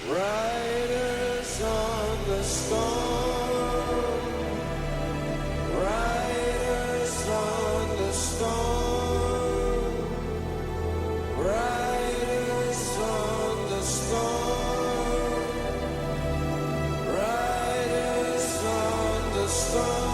Riders on the storm. Riders on the storm. Riders on the storm. Riders on the storm.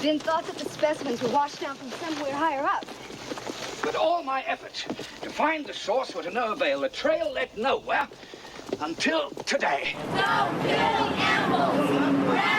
Then thought that the specimens were washed down from somewhere higher up. But all my efforts to find the source were to no avail. The trail led nowhere until today. Stop killing animals!